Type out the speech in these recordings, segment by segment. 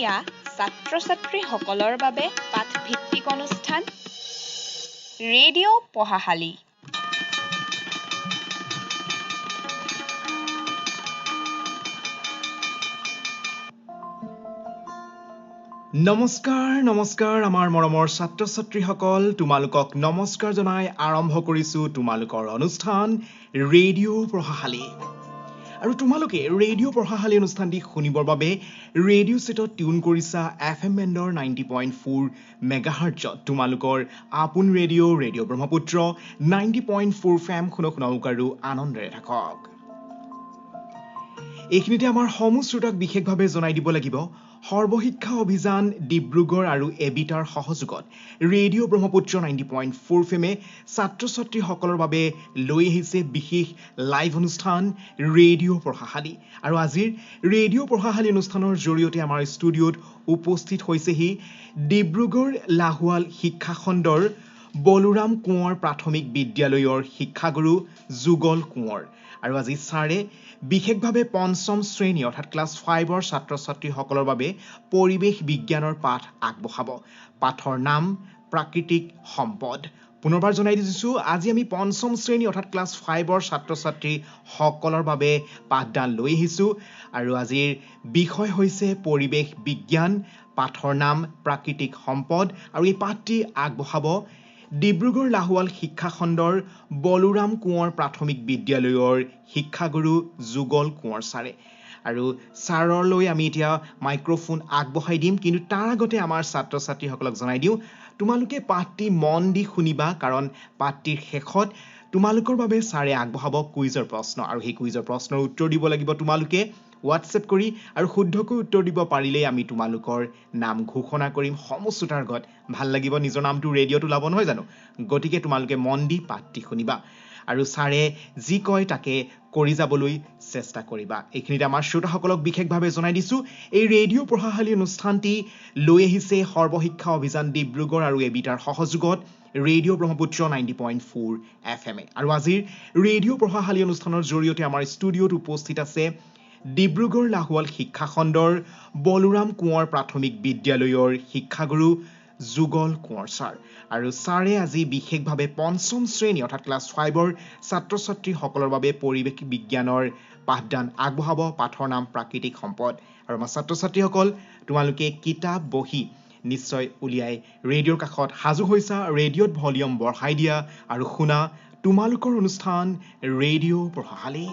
এয়া ছাত্ৰ-ছাত্ৰীসকলৰ বাবে পাঠভিত্তিক অনুষ্ঠান ৰেডিঅ' পঢ়াশালী। নমস্কাৰ আমাৰ মৰমৰ ছাত্ৰ-ছাত্ৰীসকল, তোমালোকক নমস্কাৰ জনাই আৰম্ভ কৰিছো তোমালোকৰ অনুষ্ঠান ৰেডিঅ' পঢ়াশালী। আৰু তোমালোকে ৰেডিঅ' পঢ়াশালী অনুষ্ঠানটি শুনিবৰ বাবে ৰেডিঅ' ছেটত টিউন কৰিছা FM বেণ্ডৰ 90.4 মেগাহাৰ্টজত। তোমালোকৰ আপোন ৰেডিঅ' ব্ৰহ্মপুত্ৰ 90.4 FM শুনক আৰু আনন্দেৰে থাকক। এইখিনিতে আমাৰ সমূহ শ্ৰোতাক বিশেষভাৱে জনাই দিব লাগিব, সৰ্বশিক্ষা অভিযান ডিব্ৰুগড় আৰু এবিটাৰ সহযোগত ৰেডিঅ' ব্ৰহ্মপুত্ৰ 90.4 FM ছাত্ৰ-ছাত্ৰীসকলৰ বাবে লৈ আহিছে বিশেষ লাইভ অনুষ্ঠান ৰেডিঅ' পঢ়াশালী। আৰু আজিৰ ৰেডিঅ' পঢ়াশালী অনুষ্ঠানৰ জৰিয়তে আমাৰ ষ্টুডিঅ'ত উপস্থিত হৈছেহি ডিব্ৰুগড় লাহোৱাল শিক্ষাখণ্ডৰ বলোৰাম কোঁৱৰ প্ৰাথমিক বিদ্যালয়ৰ শিক্ষাগুৰু যুগল কোঁৱৰ। আৰু আজি ছাৰে বিশেষভাৱে পঞ্চম শ্ৰেণী অৰ্থাৎ ক্লাছ 5ৰ ছাত্ৰ-ছাত্ৰীসকলৰ বাবে পৰিৱেশ বিজ্ঞানৰ পাঠ আগবঢ়াব। পাঠৰ নাম প্ৰাকৃতিক সম্পদ। পুনৰবাৰ জনাই দিছো, আজি আমি পঞ্চম শ্ৰেণী অৰ্থাৎ ক্লাছ 5ৰ ছাত্ৰ-ছাত্ৰীসকলৰ বাবে পাঠদান লৈ আহিছো। আৰু আজিৰ বিষয় হৈছে পৰিৱেশ বিজ্ঞান, পাঠৰ নাম প্ৰাকৃতিক সম্পদ। আৰু এই পাঠটি আগবঢ়াব ডিব্ৰুগড় লাহোৱাল শিক্ষাখণ্ডৰ বলোৰাম কোঁৱৰ প্ৰাথমিক বিদ্যালয়ৰ শিক্ষাগুৰু যুগল কোঁৱৰ ছাৰে। আৰু ছাৰলৈ আমি এতিয়া মাইক্ৰফোন আগবঢ়াই দিম, কিন্তু তাৰ আগতে আমাৰ ছাত্ৰ-ছাত্ৰীসকলক জনাই দিওঁ, তোমালোকে পাঠটি মন দি শুনিবা, কাৰণ পাঠটিৰ শেষত তোমালোকৰ বাবে ছাৰে আগবঢ়াব কুইজৰ প্ৰশ্ন। আৰু সেই কুইজৰ প্ৰশ্নৰ উত্তৰ দিব লাগিব তোমালোকে হোৱাটছএপ কৰি, আৰু শুদ্ধকৈ উত্তৰ দিব পাৰিলেই আমি তোমালোকৰ নাম ঘোষণা কৰিম সমূহ শ্ৰোতাৰ আগত। ভাল লাগিব, নিজৰ নামটো ৰেডিঅ'ত ওলাব নহয় জানো? গতিকে তোমালোকে মন দি পাঠটি শুনিবা আৰু ছাৰে যি কয় তাকে কৰি যাবলৈ চেষ্টা কৰিবা। এইখিনিতে আমাৰ শ্ৰোতাসকলক বিশেষভাৱে জনাই দিছো, এই ৰেডিঅ' পঢ়াশালী অনুষ্ঠানটি লৈ আহিছে সৰ্বশিক্ষা অভিযান ডিব্ৰুগড় আৰু এবিটাৰ সহযোগত ৰেডিঅ' ব্ৰহ্মপুত্ৰ 90.4 FM। আৰু আজিৰ ৰেডিঅ' পঢ়াশালী অনুষ্ঠানৰ জৰিয়তে আমাৰ ষ্টুডিঅ'ত উপস্থিত আছে ডিব্ৰুগড় লাহোৱাল শিক্ষাখণ্ডৰ বলোৰাম কোঁৱৰ প্ৰাথমিক বিদ্যালয়ৰ শিক্ষাগুৰু যুগল কোঁৱৰ ছাৰ। আৰু ছাৰে আজি বিশেষভাৱে পঞ্চম শ্ৰেণী অৰ্থাৎ ক্লাছ 5ৰ ছাত্ৰ-ছাত্ৰীসকলৰ বাবে পৰিৱেশ বিজ্ঞানৰ পাঠদান আগবঢ়াব। পাঠৰ নাম প্ৰাকৃতিক সম্পদ। আৰু আমাৰ ছাত্ৰ-ছাত্ৰীসকল, তোমালোকে কিতাপ বহি নিশ্চয় উলিয়াই ৰেডিঅ'ৰ কাষত সাজু হৈছা। ৰেডিঅ'ত ভলিউম বঢ়াই দিয়া আৰু শুনা তোমালোকৰ অনুষ্ঠান ৰেডিঅ' পঢ়াশালী।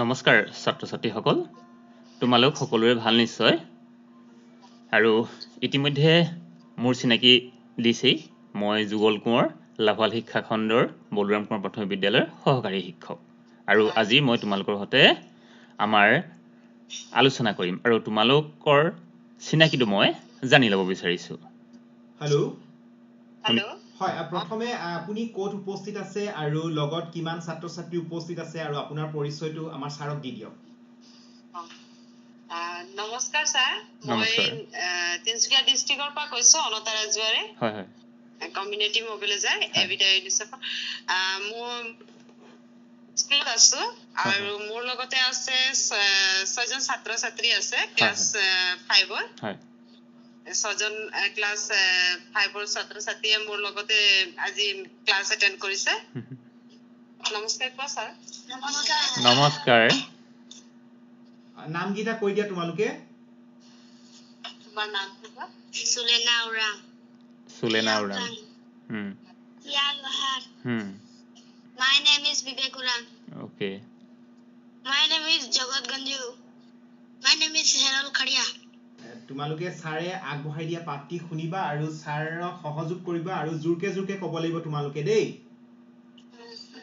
নমস্কাৰ ছাত্ৰ-ছাত্ৰীসকল, তোমালোক সকলোৰে ভাল নিশ্চয়। আৰু ইতিমধ্যে মোৰ চিনাকি দিছেই, মই যুগল কোঁৱৰ, লাহোৱাল শিক্ষাখণ্ডৰ বলোৰাম কোঁৱৰ প্ৰাথমিক বিদ্যালয়ৰ সহকাৰী শিক্ষক। আৰু আজি মই তোমালোকৰ সৈতে আমাৰ আলোচনা কৰিম আৰু তোমালোকৰ চিনাকিটো মই জানি ল'ব বিচাৰিছো। হেল্ল'। হয়, প্ৰথমে আপুনি ক'ত উপস্থিত আছে আৰু লগত কিমান ছাত্ৰ-ছাত্ৰী উপস্থিত আছে আৰু আপোনাৰ পৰিচয়টো আমাৰ ছাৰক দি দিয়ক। নমস্কাৰ ছাৰ, মই তিনিচুকীয়া ডিষ্ট্ৰিক্টৰ পৰা কৈছো, অনতা ৰাজুৱাৰে। হয়। কমিউনিটি মোবিলাইজাৰ এবিটাৰ এডিশ্যন। মোৰ স্কুলত আছো আৰু মোৰ লগতে আছে 6জন ছাত্ৰ-ছাত্ৰী আছে ক্লাছ 5ৰ। হয়। 6জন ক্লাছ 5ৰ ছাত্ৰ-ছাত্ৰীয়ে মোৰ লগতে আজি ক্লাছ এটেণ্ড কৰিছে। নমস্কাৰ কোৱা ছাৰ। নমস্কাৰ। নামকেইটা কৈ দিয়া তোমালোকে। তোমাৰ নামটো কোৱা। সুলেনা Orang. My name is Vivek Urang. Okay. My name is Jagat Ganju. My name is Herald Khadia. তোমালোকে ছাৰে আগবঢ়াই দিয়া পাঠটি শুনিবা আৰু ছাৰক সহযোগ কৰিবা আৰু জোৰকে ক'ব লাগিব তোমালোকে দেই।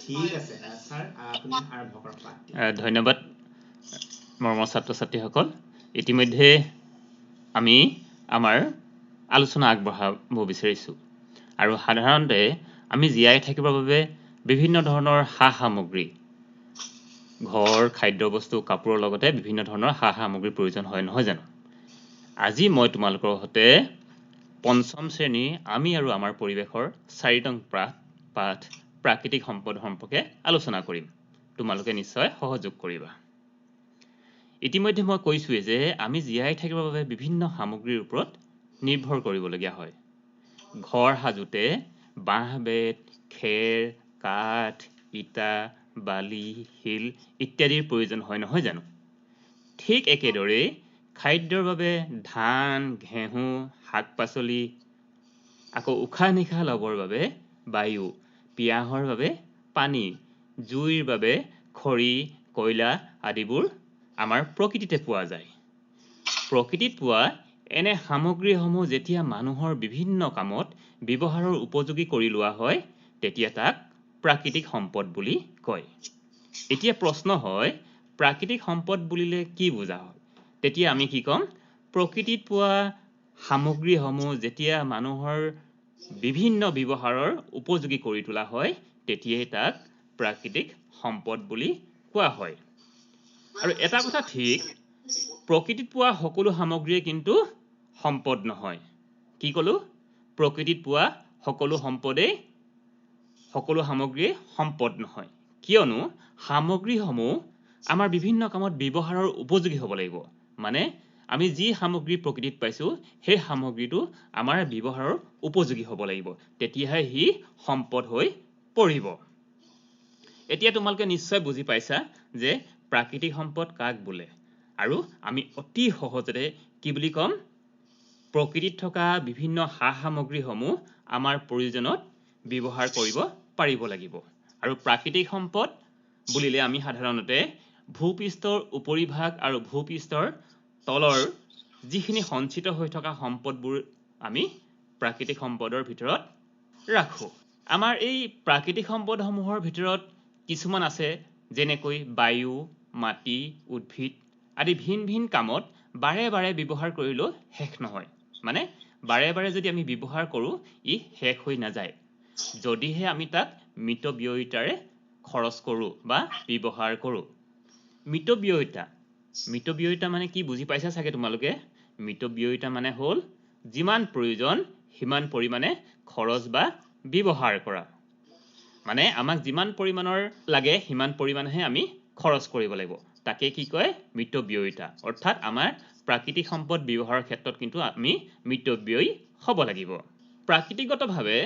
ঠিক আছে, ধন্যবাদ মৰমৰ ছাত্ৰ ছাত্ৰীসকল। ইতিমধ্যে আমি আমাৰ আলোচনা আগবঢ়াব বিচাৰিছোঁ আৰু সাধাৰণতে আমি জীয়াই থাকিবৰ বাবে বিভিন্ন ধৰণৰ সা সামগ্ৰী ঘৰ খাদ্যবস্তু কাপোৰৰ লগতে বিভিন্ন ধৰণৰ সা সামগ্ৰীৰ প্ৰয়োজন হয় নহয় জানো? আজি মই তোমালোকৰ সৈতে পঞ্চম শ্ৰেণীৰ আমি আৰু আমাৰ পৰিৱেশৰ 4 নং পাঠ প্ৰাকৃতিক সম্পদ সম্পৰ্কে আলোচনা কৰিম। তোমালোকে নিশ্চয় সহযোগ কৰিবা। ইতিমধ্যে মই কৈছোৱে যে আমি জীয়াই থাকিবৰ বাবে বিভিন্ন সামগ্ৰীৰ ওপৰত নিৰ্ভৰ কৰিবলগীয়া হয়। ঘৰ সাজোতে বাঁহ বেত খেৰ কাঠ ইটা বালি শিল ইত্যাদিৰ প্ৰয়োজন হয় নহয় জানো? ঠিক একেদৰে খাদ্যৰ বাবে ধান ঘেঁহু শাক পাচলি আকৌ উশাহ নিশাহ ল'বৰ বাবে বায়ু পিয়াহৰ বাবে পানী জুইৰ বাবে খৰি কয়লা আদিবোৰ আমাৰ প্ৰকৃতিতে পোৱা যায়। প্ৰকৃতিত পোৱা এনে সামগ্ৰীসমূহ যেতিয়া মানুহৰ বিভিন্ন কামত ব্যৱহাৰৰ উপযোগী কৰি লোৱা হয় তেতিয়া তাক প্ৰাকৃতিক সম্পদ বুলি কয়। এতিয়া প্ৰশ্ন হয় প্ৰাকৃতিক সম্পদ বুলিলে কি বুজা হয়? তেতিয়া আমি কি ক'ম? প্ৰকৃতিত পোৱা সামগ্ৰীসমূহ যেতিয়া মানুহৰ বিভিন্ন ব্যৱহাৰৰ উপযোগী কৰি তোলা হয় তেতিয়াই তাক প্ৰাকৃতিক সম্পদ বুলি কোৱা হয়। আৰু এটা কথা ঠিক প্ৰকৃতিত পোৱা সকলো সামগ্ৰীয়ে কিন্তু সম্পদ নহয়। কি ক'লো? প্ৰকৃতিত পোৱা সকলো সামগ্ৰীয়ে সম্পদ নহয়। কিয়নো সামগ্ৰীসমূহ আমাৰ বিভিন্ন কামত ব্যৱহাৰৰ উপযোগী হ'ব লাগিব। মানে আমি যি সামগ্ৰী প্ৰকৃতিত পাইছোঁ সেই সামগ্ৰীটো আমাৰ ব্যৱহাৰৰ উপযোগী হ'ব লাগিব। তেতিয়াহে সি সম্পদ হৈ পৰিব। এতিয়া তোমালোকে নিশ্চয় বুজি পাইছা যে প্ৰাকৃতিক সম্পদ কাক বোলে। আৰু আমি অতি সহজতে কি বুলি ক'ম? প্ৰকৃতিত থকা বিভিন্ন সা সামগ্ৰীসমূহ আমাৰ প্ৰয়োজনত ব্যৱহাৰ কৰিব পাৰিব লাগিব। আৰু প্ৰাকৃতিক সম্পদ বুলিলে আমি সাধাৰণতে ভূপৃষ্ঠৰ উপৰিভাগ আৰু ভূপৃষ্ঠৰ তলৰ যিখিনি সঞ্চিত হৈ থকা সম্পদবোৰ আমি প্ৰাকৃতিক সম্পদৰ ভিতৰত ৰাখোঁ। আমাৰ এই প্ৰাকৃতিক সম্পদসমূহৰ ভিতৰত কিছুমান আছে যেনেকৈ বায়ু মাটি উদ্ভিদ আদি ভিন ভিন কামত বাৰে বাৰে ব্যৱহাৰ কৰিলেও শেষ নহয়। মানে বাৰে বাৰে যদি আমি ব্যৱহাৰ কৰোঁ ই শেষ হৈ নাযায়। যদিহে আমি তাক মিতব্যয়িতাৰে খৰচ কৰোঁ বা ব্যৱহাৰ কৰোঁ। মিতব্যয়িতা মানে কি বুজি পাইছা চাগে তোমালোকে? মিতব্যয়িতা মানে হ'ল যিমান প্ৰয়োজন সিমান পৰিমাণে খৰচ বা ব্যৱহাৰ কৰা। মানে আমাক যিমান পৰিমাণৰ লাগে সিমান পৰিমাণেহে আমি খৰচ কৰিব লাগিব। তাকে কি কয়? মিতব্যয়িতা। অৰ্থাৎ আমাৰ প্ৰাকৃতিক সম্পদ ব্যৱহাৰৰ ক্ষেত্ৰত কিন্তু আমি মিতব্যয়ী হ'ব লাগিব। প্ৰাকৃতিকগতভাৱে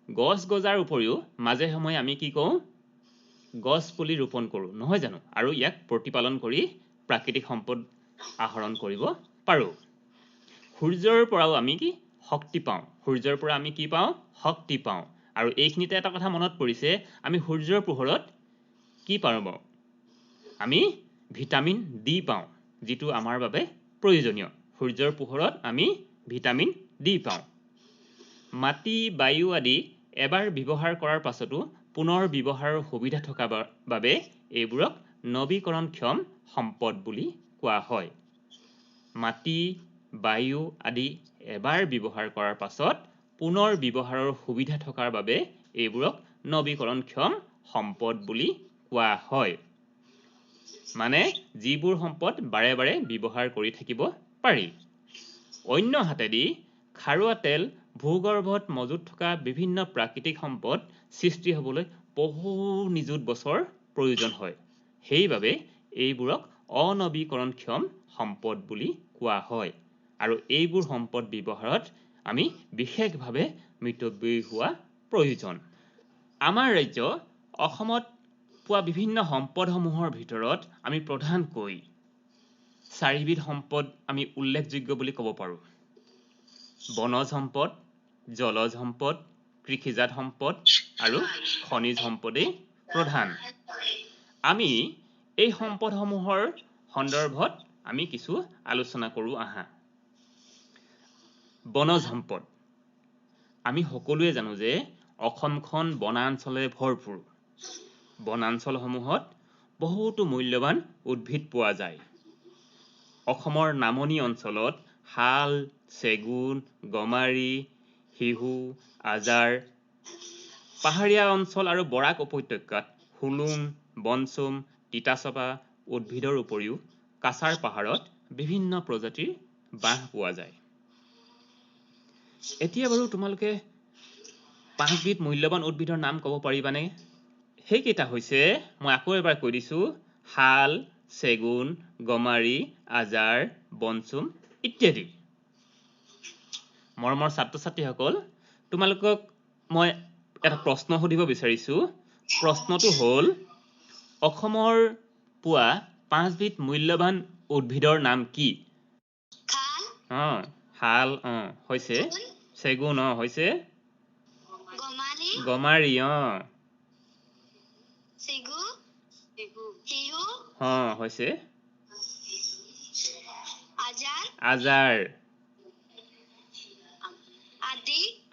গছ গজাৰ উপৰিও মাজে সময়ে আমি কি কওঁ? গছ পুলি ৰোপণ কৰোঁ নহয় জানো? আৰু ইয়াক প্ৰতিপালন কৰি প্ৰাকৃতিক সম্পদ আহৰণ কৰিব পাৰোঁ। সূৰ্যৰ পৰাও আমি কি শক্তি পাওঁ। সূৰ্যৰ পৰা আমি কি পাওঁ? শক্তি পাওঁ। আৰু এইখিনিতে এটা কথা মনত পৰিছে আমি সূৰ্যৰ পোহৰত কি পাওঁ বাৰু? আমি ভিটামিন ডি পাওঁ যিটো আমাৰ বাবে প্ৰয়োজনীয়। সূৰ্যৰ পোহৰত আমি ভিটামিন ডি পাওঁ। মাটি বায়ু আদি এবাৰ ব্যৱহাৰ কৰাৰ পাছতো পুনৰ ব্যৱহাৰৰ সুবিধা থকা বাবে এইবোৰক নৱীকৰণক্ষম সম্পদ বুলি কোৱা হয়। মাটি বায়ু আদি এবাৰ ব্যৱহাৰ কৰাৰ পাছত পুনৰ ব্যৱহাৰৰ সুবিধা থকাৰ বাবে এইবোৰক নৱীকৰণক্ষম সম্পদ বুলি কোৱা হয়। মানে যিবোৰ সম্পদ বাৰে বাৰে ব্যৱহাৰ কৰি থাকিব পাৰি। অন্য হাতেদি খাৰুৱা তেল ভূগৰ্ভত মজুত থকা বিভিন্ন প্ৰাকৃতিক সম্পদ সৃষ্টি হ'বলৈ বহু নিযুত বছৰ প্ৰয়োজন হয়। সেইবাবে এইবোৰক অনৱীকৰণক্ষম সম্পদ বুলি কোৱা হয়। আৰু এইবোৰ সম্পদ ব্যৱহাৰত আমি বিশেষভাৱে মিতব্যয়ী হোৱা প্ৰয়োজন। আমাৰ ৰাজ্য অসমত পোৱা বিভিন্ন সম্পদসমূহৰ ভিতৰত আমি প্ৰধানকৈ 4বিধ সম্পদ আমি উল্লেখযোগ্য বুলি ক'ব পাৰোঁ। বনজ সম্পদ, জলজ সম্পদ, কৃষিজাত সম্পদ আৰু খনিজ সম্পদেই প্ৰধান। আমি এই সম্পদসমূহৰ সন্দৰ্ভত আমি কিছু আলোচনা কৰোঁ আহা। বনজ সম্পদ। আমি সকলোৱে জানো যে অসমখন বনাঞ্চলে ভৰপূৰ। বনাঞ্চলসমূহত বহুতো মূল্যৱান উদ্ভিদ পোৱা যায়। অসমৰ নামনি অঞ্চলত শাল, চেগুন, গমাৰি, শিহু, আজাৰ, পাহাৰীয়া অঞ্চল আৰু বৰাক উপত্যকাত হুলুং, বনচুম, তিতাচপা উদ্ভিদৰ উপৰিও কাছাৰ পাহাৰত বিভিন্ন প্ৰজাতিৰ বাঁহ পোৱা যায়। এতিয়া বাৰু তোমালোকে 5 বিধ মূল্যৱান উদ্ভিদৰ নাম ক'ব পাৰিবানে? সেইকেইটা হৈছে, মই আকৌ এবাৰ কৈ দিছো, শাল, চেগুন, গমাৰি, আজাৰ, বনচুম ইত্যাদি। মৰমৰ ছাত্ৰ-ছাত্ৰীসকল, তোমালোকক মই এটা প্ৰশ্ন সুধিব বিচাৰিছো। প্ৰশ্নটো হ'ল, অসমৰ পোৱা 5 বিধ মূল্যৱান উদ্ভিদৰ নাম কি? শাল হৈছে, চেগুন হৈছে, গমাৰি হৈছে, আজাৰ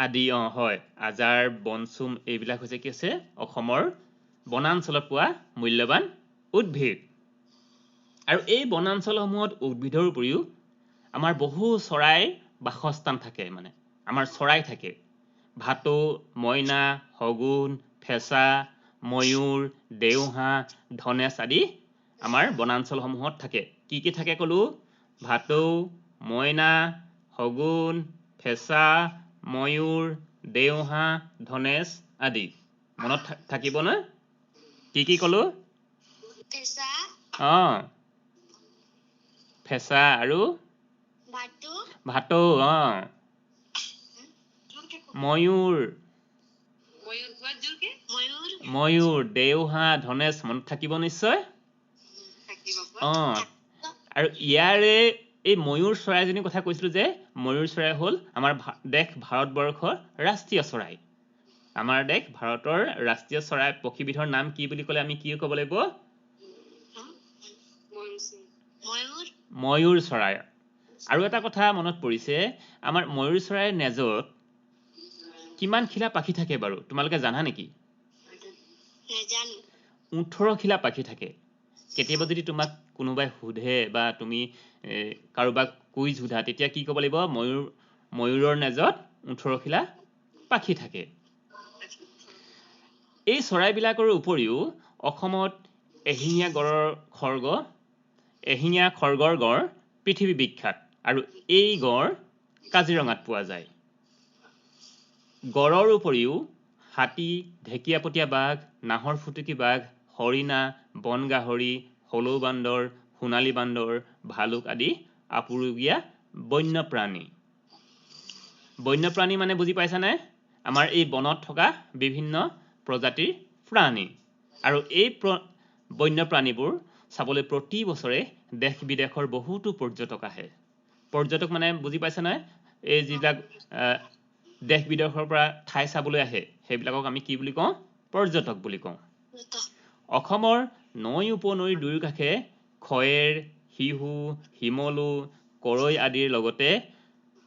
আদি হয়। আজাৰ, বনচুম এইবিলাক হৈছে কি আছে? অসমৰ বনাঞ্চলত পোৱা মূল্যৱান উদ্ভিদ। আৰু এই বনাঞ্চলসমূহত উদ্ভিদৰ উপৰিও আমাৰ বহু চৰাই বাসস্থান থাকে, মানে আমাৰ চৰাই থাকে। ভাটৌ, মইনা, শগুন, ফেঁচা, ময়ূৰ, দেওহাঁহ, ধনেশ আদি আমাৰ বনাঞ্চলসমূহত থাকে। কি কি থাকে ক'লো? ভাটৌ, মইনা, শগুন, ফেঁচা, ময়ূৰ, দেওহাঁহ, ধনেশ আদি। মনত থাকিব না? কি কি ক'লো? ফেঁচা আৰু ভাটৌ, ময়ূৰ, দেওহাঁহ, ধনেশ মনত থাকিব নিশ্চয়। আৰু ইয়াৰে এই ময়ূৰ চৰাইজনীৰ কথা কৈছিলো যে, ময়ূৰ চৰাই হ'ল আমাৰ দেশ ভাৰতবৰ্ষৰ ৰাষ্ট্ৰীয় চৰাই। আমাৰ দেশ ভাৰতৰ ৰাষ্ট্ৰীয় চৰাই পক্ষীবিধৰ নাম কি বুলি ক'লে আমি কি ক'ব লাগিব? ময়ূৰ চৰাই। আৰু এটা কথা মনত পৰিছে, আমাৰ ময়ূৰ চৰাইৰ নেজত কিমান খিলা পাখি থাকে বাৰু? তোমালোকে জানা নেকি? 18 খিলা পাখি থাকে। কেতিয়াবা যদি তোমাক কোনোবাই সোধে বা তুমি কাৰোবাক কুইজ সোধা, তেতিয়া কি ক'ব লাগিব? ময়ূৰৰ নেজত 18 খিলা পাখি থাকে। এই চৰাইবিলাকৰ উপৰিও অসমত এশিঙীয়া খড়গৰ গড় পৃথিৱী বিখ্যাত, আৰু এই গড় কাজিৰঙাত পোৱা যায়। গড়ৰ উপৰিও হাতী, ঢেকীয়াপতীয়া বাঘ, নাহৰ ফুটুকী বাঘ, হৰিণা, বন গাহৰি, হলৌ বান্দৰ, সোণালী বান্দৰ, ভালুক আদি আপুৰুগীয়া বন্যপ্ৰাণী। বন্যপ্ৰাণী মানে বুজি পাইছানে? আমাৰ এই বনত থকা বিভিন্ন প্ৰজাতিৰ প্ৰাণী। আৰু এই বন্যপ্ৰাণীবোৰ চাবলৈ প্ৰতি বছৰে দেশ বিদেশৰ বহুতো পৰ্যটক আহে। পৰ্যটক মানে বুজি পাইছানে? এই যিবিলাক দেশ বিদেশৰ পৰা ঠাই চাবলৈ আহে, সেইবিলাকক আমি কি বুলি কওঁ? পৰ্যটক বুলি কওঁ। অসমৰ নৈ উপনৈৰ দুয়োকাষে খয়েৰ, শিহু, শিমলু, কৰৈ আদিৰ লগতে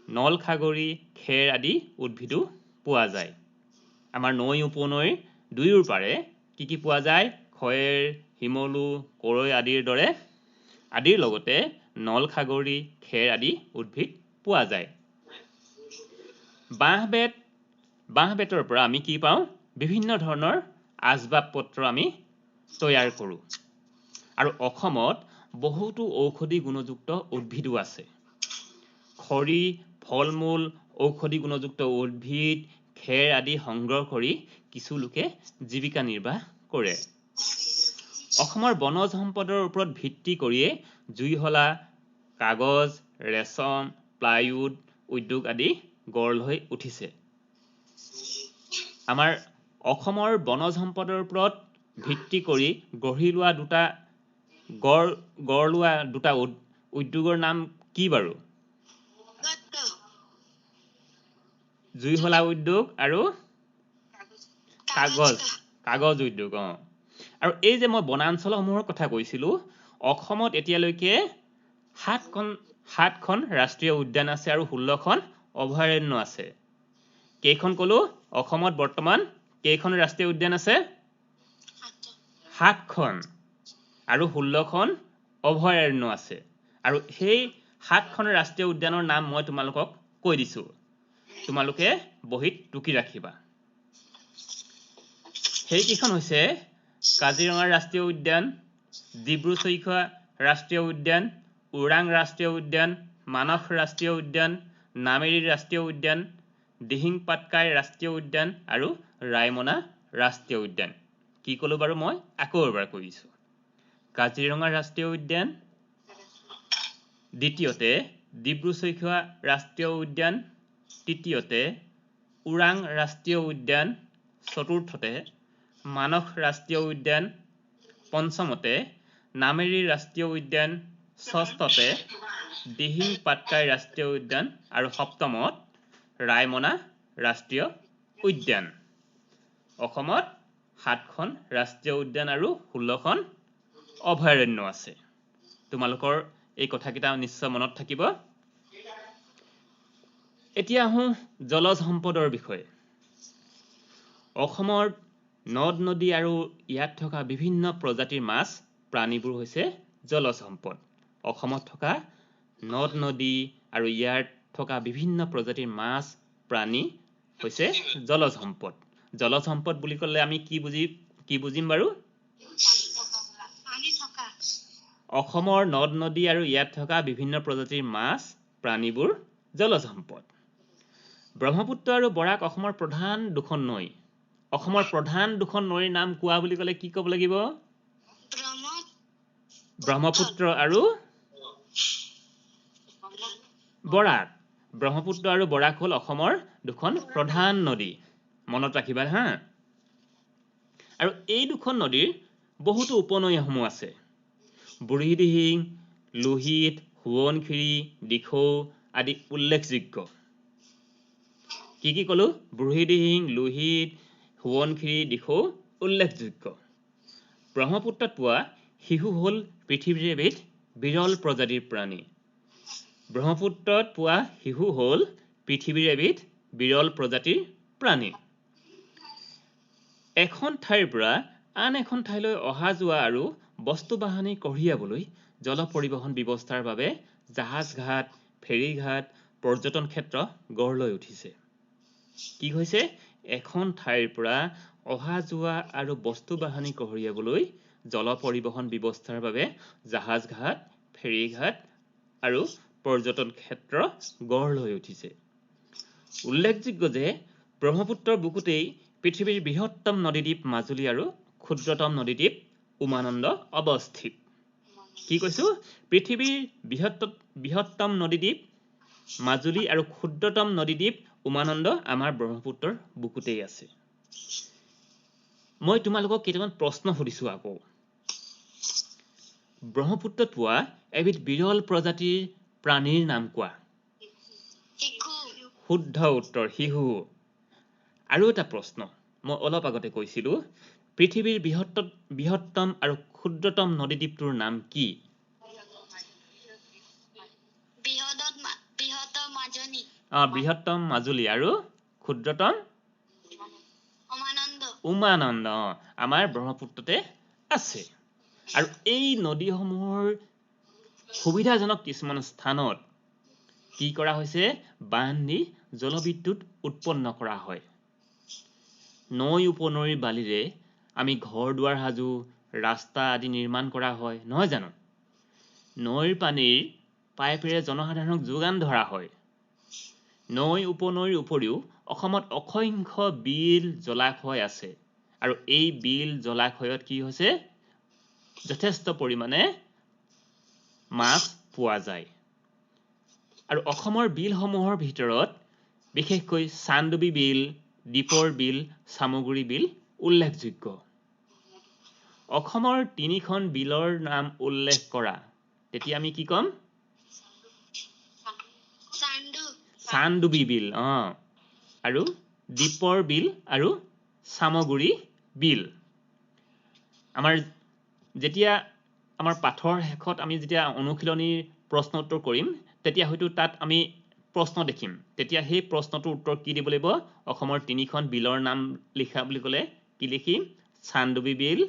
নলখাগৰি, খেৰ আদি উদ্ভিদো পোৱা যায়। আমাৰ নৈ উপনৈৰ দুয়োৰ পাৰে কি কি পোৱা যায়? খয়েৰ, শিমলু, কৰৈ আদিৰ লগতে নলখাগৰি, খেৰ আদি উদ্ভিদ পোৱা যায়। বাঁহ বেতৰ পৰা আমি কি পাওঁ? বিভিন্ন ধৰণৰ আচবাব পত্ৰ আমি তৈয়াৰ কৰোঁ। আৰু অসমত বহুতো ঔষধি গুণযুক্ত উদ্ভিদো আছে। খৰি, ফল-মূল, ঔষধি গুণযুক্ত উদ্ভিদ, খেৰ আদি সংগ্ৰহ কৰি কিছু লোকে জীৱিকা নিৰ্বাহ কৰে। অসমৰ বনজ সম্পদৰ ওপৰত ভিত্তি কৰিয়ে জুইশলা, কাগজ, ৰেচম, প্লাইউড উদ্যোগ আদি গঢ় লৈ উঠিছে। আমাৰ অসমৰ বনজ সম্পদৰ ওপৰত ভিত্তি কৰি গঢ় লোৱা দুটা উদ্যোগৰ নাম কি বাৰু? জুইশলা উদ্যোগ আৰু কাগজ উদ্যোগ। আৰু এই যে মই বনাঞ্চলসমূহৰ কথা কৈছিলো, অসমত এতিয়ালৈকে 7খন ৰাষ্ট্ৰীয় উদ্যান আছে আৰু 16খন অভয়াৰণ্য আছে। কেইখন ক'লো? অসমত বৰ্তমান কেইখন ৰাষ্ট্ৰীয় উদ্যান আছে? 7খন আৰু 16খন অভয়াৰণ্য আছে আৰু সেই 7খন ৰাষ্ট্ৰীয় উদ্যানৰ নাম মই তোমালোকক কৈ দিছো তোমালোকে বহিত টুকি ৰাখিবা সেইকেইখন হৈছে কাজিৰঙা ৰাষ্ট্ৰীয় উদ্যান ডিব্ৰু-চৈখোৱা ৰাষ্ট্ৰীয় উদ্যান ওৰাং ৰাষ্ট্ৰীয় উদ্যান মানস ৰাষ্ট্ৰীয় উদ্যান নামেৰি ৰাষ্ট্ৰীয় উদ্যান দিহিং পাটকাই ৰাষ্ট্ৰীয় উদ্যান আৰু ৰায়মনা ৰাষ্ট্ৰীয় উদ্যান কি কলো বাৰু মই আকৌ এবাৰ কৈছো কাজিৰঙা ৰাষ্ট্ৰীয় উদ্যান দ্বিতীয়তে ডিব্ৰু-চৈখোৱা ৰাষ্ট্ৰীয় উদ্যান তৃতীয়তে ওৰাং ৰাষ্ট্ৰীয় উদ্যান চতুৰ্থতে মানস ৰাষ্ট্ৰীয় উদ্যান পঞ্চমতে নামেৰি ৰাষ্ট্ৰীয় উদ্যান ষষ্ঠতে দিহিং পাটকাই ৰাষ্ট্ৰীয় উদ্যান আৰু সপ্তমত ৰায়মনা ৰাষ্ট্ৰীয় উদ্যান অসমত 7খন ৰাষ্ট্ৰীয় উদ্যান আৰু 16খন অভয়াৰণ্য আছে তোমালোকৰ এই কথাকেইটা নিশ্চয় মনত থাকিব এতিয়া আহোঁ জলজ সম্পদৰ বিষয়ে অসমৰ নদ নদী আৰু ইয়াত থকা বিভিন্ন প্ৰজাতিৰ মাছ প্ৰাণীবোৰ হৈছে জলজ সম্পদ অসমত থকা নদ নদী আৰু ইয়াত থকা বিভিন্ন প্ৰজাতিৰ মাছ প্ৰাণী হৈছে জলজ সম্পদ বুলি ক'লে আমি কি বুজিম বাৰু অসমৰ নদ নদী আৰু ইয়াত থকা বিভিন্ন প্ৰজাতিৰ মাছ প্ৰাণীবোৰ জলজ সম্পদ ব্ৰহ্মপুত্ৰ আৰু বৰাক অসমৰ প্ৰধান দুখন নৈ অসমৰ প্ৰধান দুখন নৈৰ নাম কোৱা বুলি ক'লে কি ক'ব লাগিব ব্ৰহ্মপুত্ৰ আৰু বৰাক ব্ৰহ্মপুত্ৰ আৰু বৰাক হ'ল অসমৰ দুখন প্ৰধান নদী মনত ৰাখিবা হা আৰু এই দুখন নদীৰ বহুতো উপনৈসমূহ আছে বুঢ়ীদিহিং লোহিত সোৱণশিৰি দিখৌ আদি উল্লেখযোগ্য কি ক'লো বুঢ়ীদিহিং লোহিত সোৱণশিৰি দিখৌ উল্লেখযোগ্য ব্ৰহ্মপুত্ৰত পোৱা শিহু হ'ল পৃথিৱীৰ এবিধ বিৰল প্ৰজাতিৰ প্ৰাণী ব্ৰহ্মপুত্ৰত পোৱা শিহু হ'ল পৃথিৱীৰ এবিধ বিৰল প্ৰজাতিৰ প্ৰাণী এখন ঠাইৰ পৰা আন এখন ঠাইলৈ অহা যোৱা আৰু বস্তু বাহনি কঢ়িয়াবলৈ জল পৰিবহণ ব্যৱস্থাৰ বাবে জাহাজ ঘাট ফেৰী ঘাট পৰ্যটন ক্ষেত্ৰ গঢ় লৈ উঠিছে কি হৈছে এখন ঠাইৰ পৰা অহা যোৱা আৰু বস্তু বাহনি কঢ়িয়াবলৈ জল পৰিবহণ ব্যৱস্থাৰ বাবে জাহাজ ঘাট ফেৰী ঘাট আৰু পৰ্যটন ক্ষেত্ৰ গঢ় লৈ উঠিছে উল্লেখযোগ্য যে ব্ৰহ্মপুত্ৰৰ বুকুতেই পৃথিৱীৰ বৃহত্তম নদীদ্বীপ মাজুলী আৰু ক্ষুদ্ৰতম নদীদ্বীপ উমানন্দ অৱস্থিত কি কৈছো পৃথিৱীৰ বৃহত্তম নদীদ্বীপ মাজুলী আৰু ক্ষুদ্ৰতম নদীদ্বীপ উমানন্দ আমাৰ ব্ৰহ্মপুত্ৰৰ বুকুতেই আছে মই তোমালোকক কেইটামান প্ৰশ্ন সুধিছো আকৌ ব্ৰহ্মপুত্ৰত পোৱা এবিধ বিৰল প্ৰজাতিৰ প্ৰাণীৰ নাম কোৱা শুদ্ধ উত্তৰ শিহু আৰু এটা প্ৰশ্ন মই অলপ আগতে কৈছিলো পৃথিৱীৰ বৃহত্তম আৰু ক্ষুদ্ৰতম নদীদ্বীপটোৰ নাম কি বৃহত্তম মাজুলী আৰু ক্ষুদ্ৰতম উমানন্দ আমাৰ ব্ৰহ্মপুত্ৰতে আছে আৰু এই নদীসমূহৰ সুবিধাজনক কিছুমান স্থানত কি কৰা হৈছে বান্ধ দি জলবিদ্যুৎ উৎপন্ন কৰা হয় নৈ উপনৈৰ বালিৰে আমি ঘৰ দুৱাৰ সাজু ৰাস্তা আদি নিৰ্মাণ কৰা হয় নহয় জানো নৈৰ পানীৰ পাইপেৰে জনসাধাৰণক যোগান ধৰা হয় নৈ উপনৈৰ উপৰিও অসমত অসংখ্য বিল জলাশয় আছে আৰু এই বিল জলাশয়ত কি হৈছে যথেষ্ট পৰিমাণে মাছ পোৱা যায় আৰু অসমৰ বিলসমূহৰ ভিতৰত বিশেষকৈ চান্দুবি বিল দীপৰ বিল চামগুৰি বিল উল্লেখযোগ্য অসমৰ 3খন বিলৰ নাম উল্লেখ কৰা তেতিয়া আমি কি ক'ম চান্দুবি বিল আৰু দীপৰ বিল আৰু চামগুৰি বিল আমাৰ যেতিয়া আমাৰ পাঠৰ শেষত আমি যেতিয়া অনুশীলনীৰ প্ৰশ্ন উত্তৰ কৰিম তেতিয়া হয়তো তাত আমি প্ৰশ্ন দেখিম তেতিয়া সেই প্ৰশ্নটোৰ উত্তৰ কি দিব লাগিব অসমৰ 3খন বিলৰ নাম লিখা বুলি ক'লে কি লিখিম চান্দুবি বিল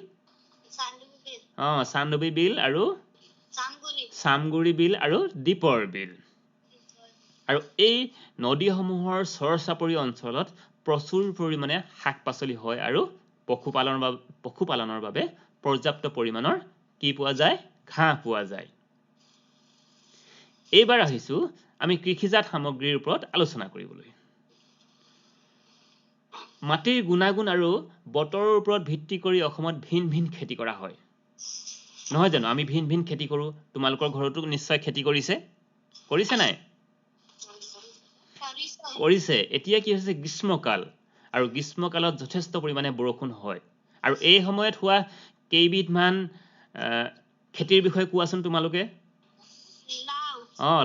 চান্দুবি বিল আৰু চামগুৰি বিল আৰু দীপৰ বিল। আৰু এই নদীসমূহৰ চৰ-চাপৰি অঞ্চলত প্ৰচুৰ পৰিমাণে শাক-পাচলি হয় আৰু পশুপালনৰ বাবে পৰ্যাপ্ত পৰিমাণৰ কি পোৱা যায়? ঘাঁহ পোৱা যায়। এইবাৰ আহিছো আমি কৃষিজাত সামগ্ৰীৰ ওপৰত আলোচনা কৰিবলৈ। মাটিৰ গুণাগুণ আৰু বতৰৰ ওপৰত ভিত্তি কৰি অসমত ভিন ভিন খেতি কৰা হয়। নহয় জানো? আমি ভিন ভিন খেতি কৰোঁ। তোমালোকৰ ঘৰতো নিশ্চয় খেতি কৰিছে নাই? কৰিছে। এতিয়া কি হৈছে? গ্ৰীষ্মকাল, আৰু গ্ৰীষ্মকালত যথেষ্ট পৰিমাণে বৰষুণ হয়। আৰু এই সময়ত হোৱা কেইবিধমান খেতিৰ বিষয়ে কোৱাচোন তোমালোকে।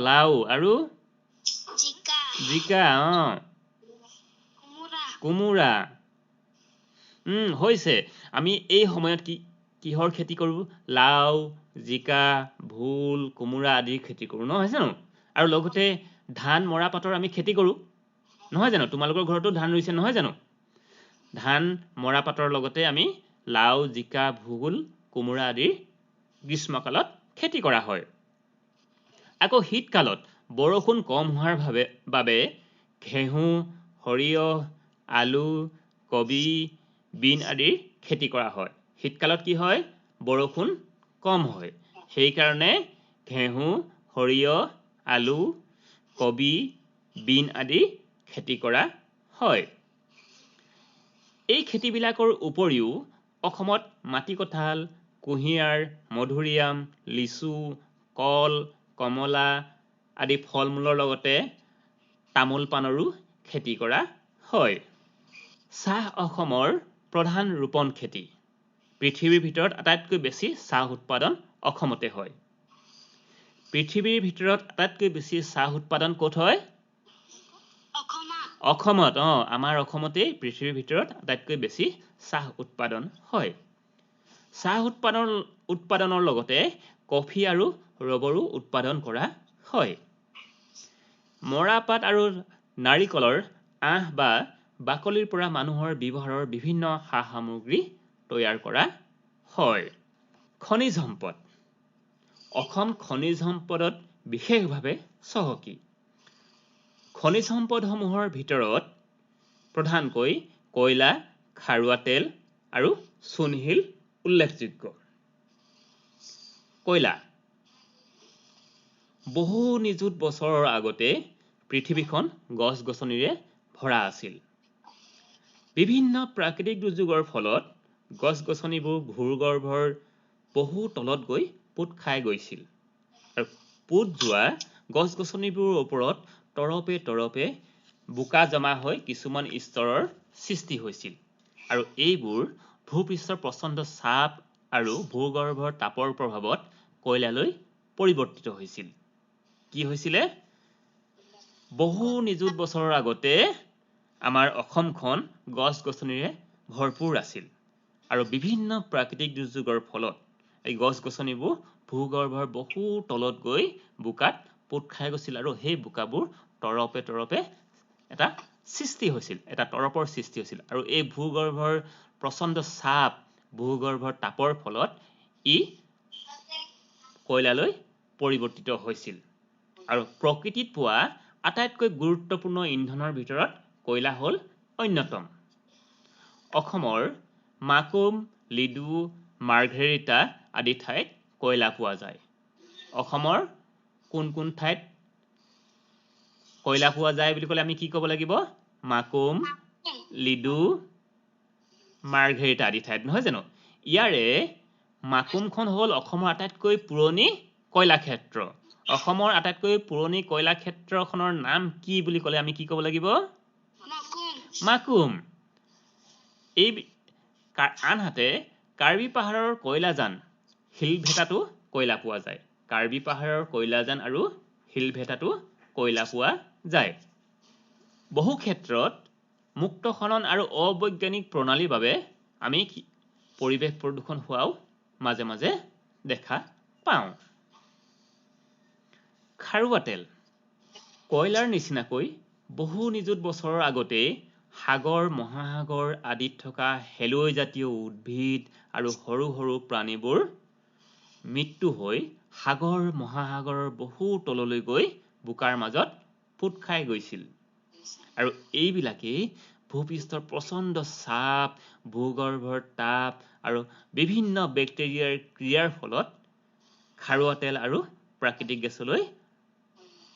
লাও আৰু জিকা, কোমোৰা। হৈছে। আমি এই সময়ত কিহৰ খেতি কৰোঁ? লাও, জিকা, ভোল, কোমোৰা আদিৰ খেতি কৰোঁ, নহয় জানো? আৰু লগতে ধান মৰা পাতৰ আমি খেতি কৰোঁ, নহয় জানো? তোমালোকৰ ঘৰতো ধান ৰুইছে, নহয় জানো? ধান মৰা পাতৰ লগতে আমি লাও, জিকা, ভোল, কোমোৰা আদিৰ গ্ৰীষ্মকালত খেতি কৰা হয়। আকৌ শীতকালত বৰষুণ কম হোৱাৰ বাবে ঘেঁহু, সৰিয়হ, আলু, কবি, বিন আদিৰ খেতি কৰা হয়। শীতকালত কি হয়? বৰষুণ কম হয়। সেইকাৰণে ঘেঁহু, সৰিয়হ, আলু, কবি, বিন আদি খেতি কৰা হয়। এই খেতিবিলাকৰ উপৰিও অসমত মাটিকঁঠাল, কুঁহিয়াৰ, মধুৰিআম, লিচু, কল, কমলা আদি ফল-মূলৰ লগতে তামোল পাণৰো খেতি কৰা হয়। চাহ অসমৰ প্ৰধান ৰোপণ খেতি। পৃথিৱীৰ ভিতৰত আটাইতকৈ বেছি চাহ উৎপাদন অসমতে হয়। পৃথিৱীৰ ভিতৰত আটাইতকৈ বেছি চাহ উৎপাদন ক'ত হয়? অসমত। আমাৰ অসমতেই পৃথিৱীৰ ভিতৰত আটাইতকৈ বেছি চাহ উৎপাদন হয়। চাহ উৎপাদনৰ লগতে কফি আৰু ৰবৰো উৎপাদন কৰা হয়। মৰাপাট আৰু নাৰিকলৰ আঁহ বা বাকলিৰ পৰা মানুহৰ ব্যৱহাৰৰ বিভিন্ন সা-সামগ্ৰী তৈয়াৰ কৰা হয়। খনিজ সম্পদ। অসম খনিজ সম্পদত বিশেষভাৱে চহকী। খনিজ সম্পদসমূহৰ ভিতৰত প্ৰধানকৈ কয়লা, খাৰুৱা তেল আৰু চূণশিল উল্লেখযোগ্য। কয়লা। বহু নিযুত বছৰৰ আগতে পৃথিৱীখন গছ-গছনিৰে ভৰা আছিল। বিভিন্ন প্ৰাকৃতিক দুৰ্যোগৰ ফলত গছ-গছনিবোৰ ভূগৰ্ভৰ বহু তলত গৈ পোত খাই গৈছিল। আৰু পোত যোৱা গছ-গছনিবোৰৰ ওপৰত তৰপে বোকা জমা হৈ কিছুমান স্তৰৰ সৃষ্টি হৈছিল। আৰু এইবোৰ ভূপৃষ্ঠৰ প্ৰচণ্ড চাপ আৰু ভূগৰ্ভৰ তাপৰ প্ৰভাৱত কয়লালৈ পৰিৱৰ্তিত হৈছিল। কি হৈছিলে? বহু নিযুত বছৰৰ আগতে আমাৰ অসমখন গছ-গছনিৰে ভৰপূৰ আছিল। আৰু বিভিন্ন প্ৰাকৃতিক দুৰ্যোগৰ ফলত এই গছ-গছনিবোৰ ভূগৰ্ভৰ বহু তলত গৈ বোকাত পোত খাই গৈছিল। আৰু সেই বোকাবোৰ তৰপে এটা সৃষ্টি হৈছিল, এটা তৰপৰ সৃষ্টি হৈছিল। আৰু এই ভূগৰ্ভৰ প্ৰচণ্ড চাপ, ভূগৰ্ভৰ তাপৰ ফলত ই কয়লালৈ পৰিৱৰ্তিত হৈছিল। আৰু প্ৰকৃতিত পোৱা আটাইতকৈ গুৰুত্বপূৰ্ণ ইন্ধনৰ ভিতৰত কয়লা হ'ল অন্যতম। অসমৰ মাকুম, লিডু, মাৰ্ঘেৰিটা আদি ঠাইত কয়লা পোৱা যায়। অসমৰ কোন কোন ঠাইত কয়লা পোৱা যায় বুলি ক'লে আমি কি ক'ব লাগিব? মাকুম, লিডু, মাৰ্ঘেৰিটা আদি ঠাইত, নহয় জানো? ইয়াৰে মাকুমখন হ'ল অসমৰ আটাইতকৈ পুৰণি কয়লাক্ষেত্ৰ। অসমৰ আটাইতকৈ পুৰণি কয়লাক্ষেত্ৰখনৰ নাম কি বুলি ক'লে আমি কি ক'ব লাগিব? মাকুম। আনহাতে কাৰ্বি পাহাৰৰ কয়লাজান, শিলভেটাতো কয়লা পোৱা যায়। কাৰ্বি পাহাৰৰ কয়লাজান আৰু শিলভেটাতো কয়লা পোৱা যায়। বহু ক্ষেত্ৰত মুক্ত খনন আৰু অবৈজ্ঞানিক প্ৰণালীৰ বাবে আমি পৰিৱেশ প্ৰদূষণ হোৱাও মাজে মাজে দেখা পাওঁ। খাৰুৱা তেল। কয়লাৰ নিচিনাকৈ বহু নিযুত বছৰৰ আগতেই সাগৰ মহাসাগৰ আদিত থকা শেলৈ জাতীয় উদ্ভিদ আৰু সৰু সৰু প্ৰাণীবোৰ মৃত্যু হৈ সাগৰ মহাসাগৰৰ বহু তললৈ গৈ বোকাৰ মাজত পোত খাই গৈছিল আৰু এইবিলাকেই ভূপৃষ্ঠৰ প্ৰচণ্ড চাপ ভূগৰ্ভৰ তাপ আৰু বিভিন্ন বেক্টেৰিয়াৰ ক্ৰিয়াৰ ফলত খাৰুৱা তেল আৰু প্ৰাকৃতিক গেছলৈ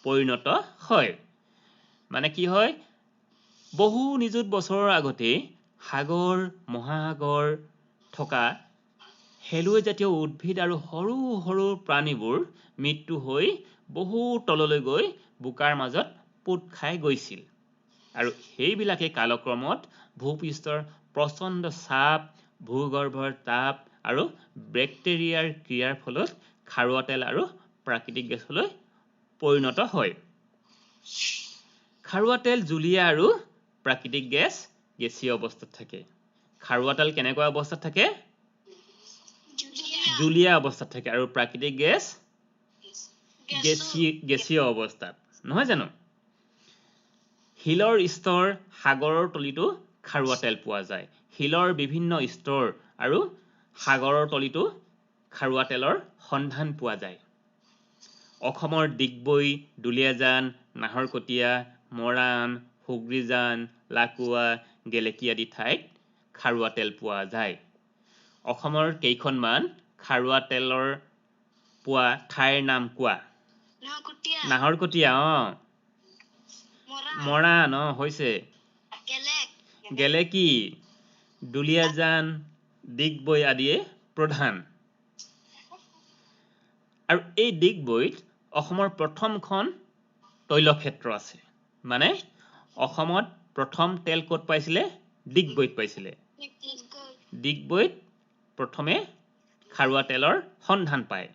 পৰিণত হয় মানে কি হয় বহু নিযুত বছৰৰ আগতে সাগৰ মহাসাগৰ থকা শেলৈ জাতীয় উদ্ভিদ আৰু সৰু সৰু প্ৰাণীবোৰ মৃত্যু হৈ বহু তললৈ গৈ বোকাৰ মাজত পোত খাই গৈছিল আৰু সেইবিলাকে কালক্ৰমত ভূপৃষ্ঠৰ প্ৰচণ্ড চাপ ভূগৰ্ভৰ তাপ আৰু বেক্টেৰিয়াৰ ক্ৰিয়াৰ ফলত খাৰুৱা তেল আৰু প্ৰাকৃতিক গেছলৈ পৰিণত হয় খাৰুৱা তেল জুলীয়া আৰু প্ৰাকৃতিক গেছ গেছীয় অৱস্থাত থাকে খাৰুৱা তেল কেনেকুৱা অৱস্থাত থাকে জুলীয়া অৱস্থাত থাকে আৰু প্ৰাকৃতিক গেছ গেছীয় অৱস্থাত নহয় জানো শিলৰ স্তৰ সাগৰৰ তলিতো খাৰুৱা তেল পোৱা যায় শিলৰ বিভিন্ন স্তৰ আৰু সাগৰৰ তলিতো খাৰুৱা তেলৰ সন্ধান পোৱা যায় অসমৰ ডিগবৈ দুলীয়াজান নাহৰকটীয়া মৰাণ হুগ্ৰীজান লাকুৱা গেলেকী আদি ঠাইত খাৰুৱা তেল পোৱা যায় অসমৰ কেইখনমান খাৰুৱা তেলৰ পোৱা ঠাইৰ নাম কোৱা নাহৰকটীয়া মৰাণ হৈছে গেলেকী দুলীয়াজান ডিগবৈ আদিয়ে প্ৰধান আৰু এই ডিগবৈত অসমৰ প্ৰথমখন তৈলক্ষেত্ৰ আছে মানে অসমত প্ৰথম তেল ক'ত পাইছিলে ডিগবৈত পাইছিলে ডিগবৈত প্ৰথমে খাৰুৱা তেলৰ সন্ধান পায়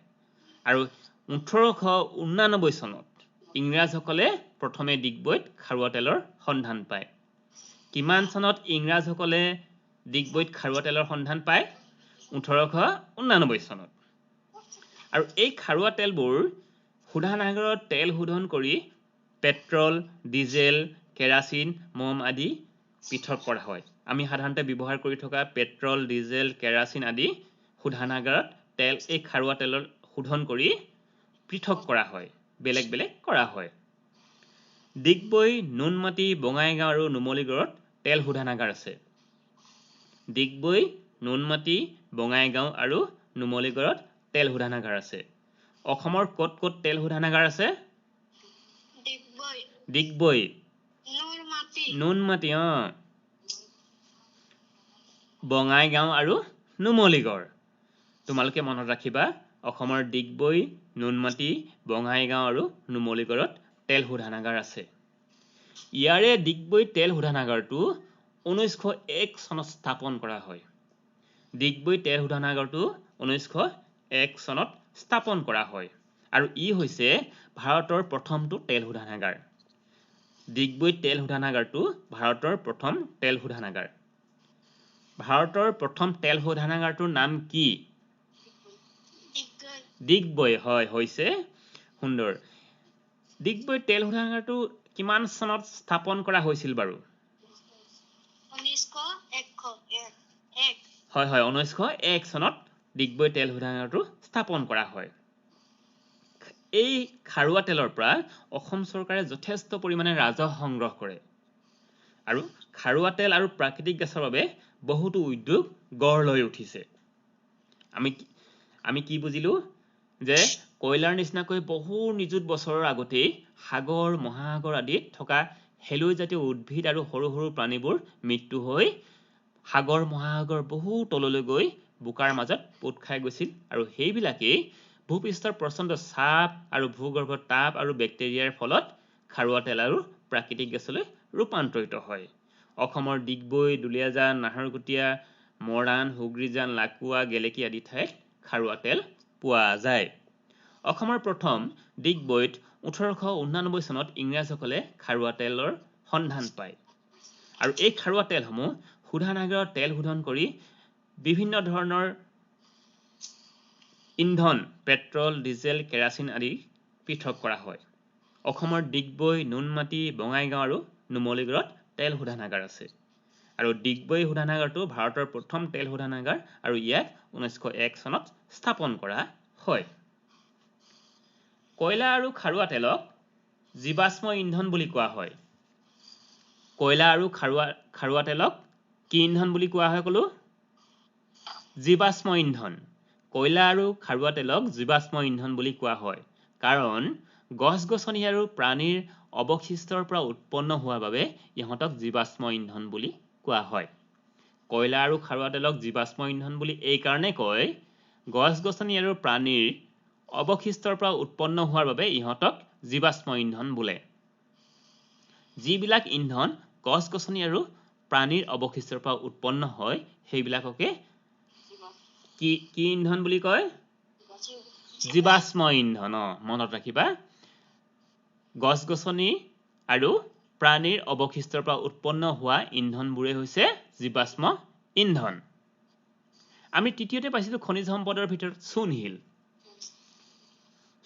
আৰু 1889 চনত ইংৰাজসকলে প্ৰথমে ডিগবৈত খাৰুৱা তেলৰ সন্ধান পায় কিমান চনত ইংৰাজসকলে ডিগবৈত খাৰুৱা তেলৰ সন্ধান পায় 1889 চনত আৰু এই খাৰুৱা তেলবোৰ শোধনাগাৰত তেল শোধন কৰি পেট্ৰল ডিজেল কেৰাচিন মম আদি পৃথক কৰা হয় আমি সাধাৰণতে ব্যৱহাৰ কৰি থকা পেট্ৰল ডিজেল কেৰাচিন আদি শোধনাগাৰত তেল এই খাৰুৱা তেলৰ শোধন কৰি পৃথক কৰা হয় বেলেগ বেলেগ কৰা হয় ডিগবৈ নুনমাটি বঙাইগাঁও আৰু নুমলীগড়ত তেল শোধনাগাৰ আছে ডিগবৈ নুনমাটি বঙাইগাঁও আৰু নুমলীগড়ত তেল শোধনাগাৰ আছে অসমৰ ক'ত ক'ত তেল শোধনাগাৰ আছে ডিগবৈ নুনমাটি বঙাইগাঁও আৰু নুমলীগড় তোমালোকে মনত ৰাখিবা অসমৰ ডিগবৈ নুনমাটি বঙাইগাঁও আৰু নুমলীগড়ত তেল শোধনাগাৰ আছে ইয়াৰে ডিগবৈ তেল শোধনাগাৰটো 1901 চনত স্থাপন কৰা হয় ডিগবৈ তেল শোধনাগাৰটো 1901 চনত স্থাপন কৰা হয় আৰু ই হৈছে ভাৰতৰ প্ৰথমটো তেল শোধনাগাৰ ডিগবৈ তেল শোধনাগাৰটো ভাৰতৰ প্ৰথম তেল শোধনাগাৰ ভাৰতৰ প্ৰথম তেল শোধনাগাৰটোৰ নাম কি ডিগবৈ হয় হৈছে সুন্দৰ ডিগবৈ তেল শোধনাগাৰটো কিমান চনত স্থাপন কৰা হৈছিল বাৰু 1901 চনত ডিগবৈ তেল শোধনাগাৰটো স্থাপন কৰা হয় এই খাৰুৱা তেলৰ পৰা অসম চৰকাৰে যথেষ্ট পৰিমাণে ৰাজহ সংগ্ৰহ কৰে আৰু খাৰুৱা তেল আৰু প্ৰাকৃতিক গেছৰ বাবে বহুতো উদ্যোগ গঢ় লৈ উঠিছে আমি কি বুজিলো যে কয়লাৰ নিচিনাকৈ বহু নিযুত বছৰৰ আগতেই সাগৰ মহাসাগৰ আদিত থকা শেলৈ জাতীয় উদ্ভিদ আৰু সৰু সৰু প্ৰাণীবোৰ মৃত্যু হৈ সাগৰ মহাসাগৰ বহু তললৈ গৈ বোকাৰ মাজত পোত খাই গৈছিল আৰু সেইবিলাকেই ভূপৃষ্ঠৰ প্ৰচণ্ড চাপ আৰু ভূগৰ্ভৰ তাপ আৰু বেক্টেৰিয়াৰ ফলত খাৰুৱা তেল আৰু প্ৰাকৃতিক গেছলৈ ৰূপান্তৰিত হয় অসমৰ ডিগবৈ দুলীয়াজান নাহৰকটীয়া মৰাণ হুগ্ৰীজান লাকুৱা গেলেকী আদি ঠাইত খাৰুৱা তেল পোৱা যায় অসমৰ প্ৰথম ডিগবৈত 1889 চনত ইংৰাজসকলে খাৰুৱা তেলৰ সন্ধান পায় আৰু এই খাৰুৱা তেলসমূহ শোধনাগাৰত তেল শোধন কৰি বিভিন্ন ধৰণৰ ইন্ধন পেট্ৰল ডিজেল কেৰাচিন আদি পৃথক কৰা হয় অসমৰ ডিগবৈ নুনমাটি বঙাইগাঁও আৰু নুমলীগড়ত তেল শোধনাগাৰ আছে আৰু ডিগবৈ শোধনাগাৰটো ভাৰতৰ প্ৰথম তেল শোধনাগাৰ আৰু ইয়াক 1901 চনত স্থাপন কৰা হয় কয়লা আৰু খাৰুৱা তেলক জীৱাশ্ম ইন্ধন বুলি কোৱা হয় কয়লা আৰু খাৰুৱা তেলক কি ইন্ধন বুলি কোৱা হয় কলো জীৱাশ্ম ইন্ধন কয়লা আৰু খাৰুৱা তেলক জীৱাশ্ম ইন্ধন বুলি কোৱা হয় কাৰণ গছ-গছনি আৰু প্ৰাণীৰ অৱশিষ্টৰ পৰা উৎপন্ন হোৱাৰ বাবে ইহঁতক জীৱাশ্ম ইন্ধন বুলি কোৱা হয় কয়লা আৰু খাৰুৱা তেলক জীৱাশ্ম ইন্ধন বুলি এই কাৰণে কয় গছ-গছনি আৰু প্ৰাণীৰ অৱশিষ্টৰ পৰা উৎপন্ন হোৱাৰ বাবে ইহঁতক জীৱাশ্ম ইন্ধন বোলে যিবিলাক ইন্ধন গছ-গছনি আৰু প্ৰাণীৰ অৱশিষ্টৰ পৰা উৎপন্ন হয় সেইবিলাককে কি ইন্ধন বুলি কয় জীৱাশ্ম ইন্ধন মনত ৰাখিবা গছ-গছনি আৰু প্ৰাণীৰ অৱশিষ্টৰ পৰা উৎপন্ন হোৱা ইন্ধনবোৰে হৈছে জীৱাশ্ম ইন্ধন আমি তৃতীয়তে পাইছিলো খনিজ সম্পদৰ ভিতৰত চূণশিল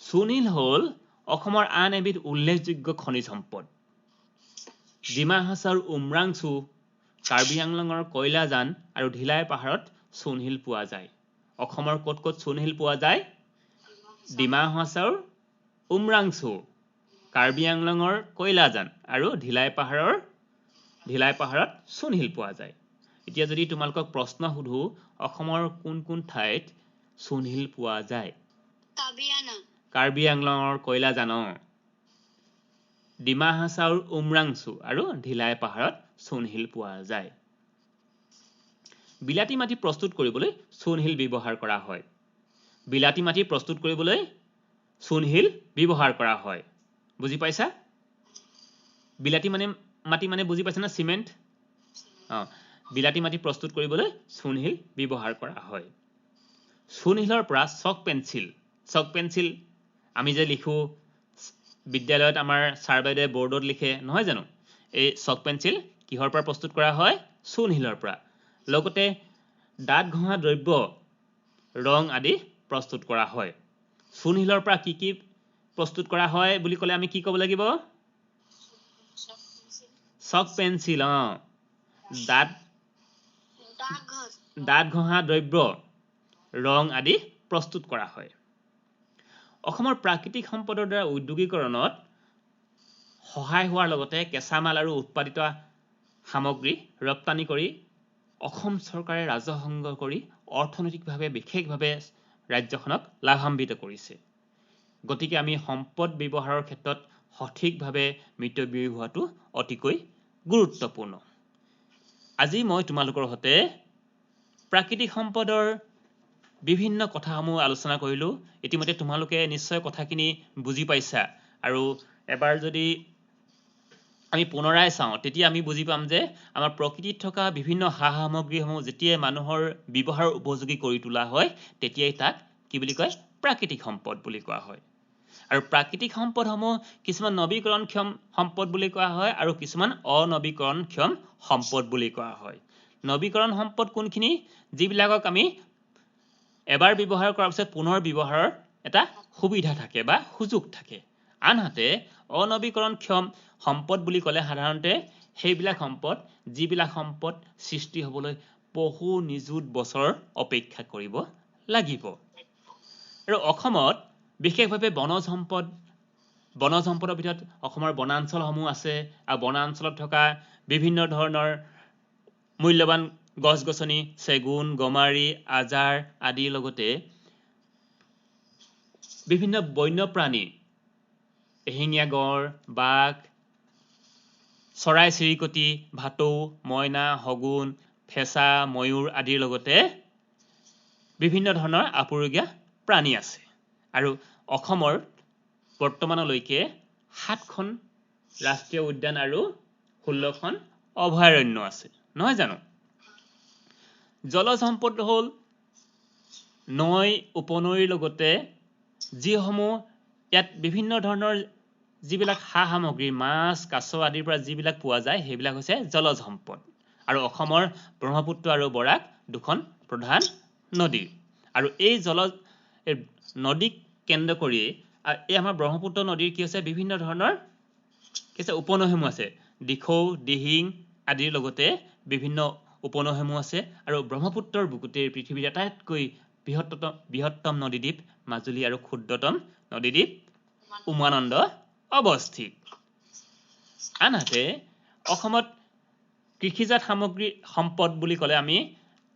চূণশিল হ'ল অসমৰ আন এবিধ উল্লেখযোগ্য খনিজ সম্পদ ডিমা হাছাওৰ উমৰাংচু কাৰ্বি আংলঙৰ কয়লাজান আৰু ধিলাই পাহাৰত চূণশিল পোৱা যায় অসমৰ ক'ত ক'ত চূণশিল পোৱা যায় ডিমা হাছাওৰ উমৰাংচু কাৰ্বি আংলঙৰ কয়লাজান আৰু ধিলাই পাহাৰত চূণশিল পোৱা যায় এতিয়া যদি তোমালোকক প্ৰশ্ন সুধো অসমৰ কোন কোন ঠাইত চূণশিল পোৱা যায় কাৰ্বি আংলঙৰ কয়লাজান ডিমা হাছাওৰ উমৰাংচু আৰু ধিলাই পাহাৰত চূণশিল পোৱা যায় বিলাতী মাটি প্ৰস্তুত কৰিবলৈ চূণশিল ব্যৱহাৰ কৰা হয় বিলাতী মাটি প্ৰস্তুত কৰিবলৈ চূণশিল ব্যৱহাৰ কৰা হয় বুজি পাইছা বিলাতী মাটি মানে বুজি পাইছা না সিমেন্ট বিলাতী মাটি প্ৰস্তুত কৰিবলৈ চূণশিল ব্যৱহাৰ কৰা হয় চূণশিলৰ পৰা চক পেন্সিল আমি যে লিখো বিদ্যালয়ত আমাৰ ছাৰ বাইদেৱে বৰ্ডত লিখে নহয় জানো এই চক পেন্সিল কিহৰ পৰা প্ৰস্তুত কৰা হয় চূণশিলৰ পৰা লগতে দাঁত ঘঁহা দ্ৰব্য ৰং আদি প্ৰস্তুত কৰা হয় চূণশিলৰ পৰা কি কি প্ৰস্তুত কৰা হয় বুলি ক'লে আমি কি ক'ব লাগিব চক পেন্সিল দাঁত ঘঁহা দ্ৰব্য ৰং আদি প্ৰস্তুত কৰা হয় অসমৰ প্ৰাকৃতিক সম্পদৰ দ্বাৰা উদ্যোগীকৰণত সহায় হোৱাৰ লগতে কেঁচা মাল আৰু উৎপাদিত সামগ্ৰী ৰপ্তানি কৰি অসম চৰকাৰে ৰাজহ সংগ্ৰহ কৰি অৰ্থনৈতিকভাৱে বিশেষভাৱে ৰাজ্যখনক লাভান্বিত কৰিছে গতিকে আমি সম্পদ ব্যৱহাৰৰ ক্ষেত্ৰত সঠিকভাৱে মিতব্যয়ী হোৱাটো অতিকৈ গুৰুত্বপূৰ্ণ আজি মই তোমালোকৰ সৈতে প্ৰাকৃতিক সম্পদৰ বিভিন্ন কথাসমূহ আলোচনা কৰিলো ইতিমধ্যে তোমালোকে নিশ্চয় কথাখিনি বুজি পাইছা আৰু এবাৰ যদি আমি পুনৰাই চাওঁ তেতিয়া আমি বুজি পাম যে আমাৰ প্ৰকৃতিত থকা বিভিন্ন সামগ্ৰীসমূহ যেতিয়া মানুহৰ ব্যৱহাৰ উপযোগী কৰি তোলা হয় তেতিয়াই তাক কি বুলি কয় প্ৰাকৃতিক সম্পদ বুলি কোৱা হয় আৰু প্ৰাকৃতিক সম্পদসমূহ কিছুমান নৱীকৰণক্ষম সম্পদ বুলি কোৱা হয় আৰু কিছুমান অনৱীকৰণক্ষম সম্পদ বুলি কোৱা হয় নৱীকৰণ সম্পদ কোনখিনি যিবিলাকক আমি এবাৰ ব্যৱহাৰ কৰাৰ পিছত পুনৰ ব্যৱহাৰৰ এটা সুবিধা থাকে বা সুযোগ থাকে আনহাতে অনৱীকৰণক্ষম সম্পদ বুলি ক'লে সাধাৰণতে সেইবিলাক সম্পদ যিবিলাক সম্পদ সৃষ্টি হ'বলৈ বহু নিযুত বছৰ অপেক্ষা কৰিব লাগিব আৰু অসমত বিশেষভাৱে বনজ সম্পদৰ ভিতৰত অসমৰ বনাঞ্চলসমূহ আছে আৰু বনাঞ্চলত থকা বিভিন্ন ধৰণৰ মূল্যৱান গছ-গছনি চেগুন গমাৰি আজাৰ আদিৰ লগতে বিভিন্ন বন্যপ্ৰাণী এশিঙীয়া গড় বাঘ চৰাই চিৰিকটি ভাটৌ মইনা শগুন ফেঁচা ময়ূৰ আদিৰ লগতে বিভিন্ন ধৰণৰ আপুৰুগীয়া প্ৰাণী আছে আৰু অসমৰ বৰ্তমানলৈকে 7খন ৰাষ্ট্ৰীয় উদ্যান আৰু 16খন অভয়াৰণ্য আছে নহয় জানো জলজ সম্পদ হ'ল নৈ উপনৈৰ লগতে যিসমূহ ইয়াত বিভিন্ন ধৰণৰ যিবিলাক সামগ্ৰী মাছ কাছ আদিৰ পৰা যিবিলাক পোৱা যায় সেইবিলাক হৈছে জলজ সম্পদ আৰু অসমৰ ব্ৰহ্মপুত্ৰ আৰু বৰাক দুখন প্ৰধান নদী আৰু এই নদীক কেন্দ্ৰ কৰি এই আমাৰ ব্ৰহ্মপুত্ৰ নদীৰ কি আছে বিভিন্ন ধৰণৰ কি আছে উপনৈসমূহ আছে দিখৌ দিহিং আদিৰ লগতে বিভিন্ন উপনৈসমূহ আছে আৰু ব্ৰহ্মপুত্ৰৰ বুকুতেই পৃথিৱীৰ আটাইতকৈ বৃহত্তম নদীদ্বীপ মাজুলী আৰু ক্ষুদ্ৰতম নদীদ্বীপ উমানন্দ অৱস্থিত। আনহাতে অসমত কৃষিজাত সামগ্ৰী সম্পদ বুলি ক'লে আমি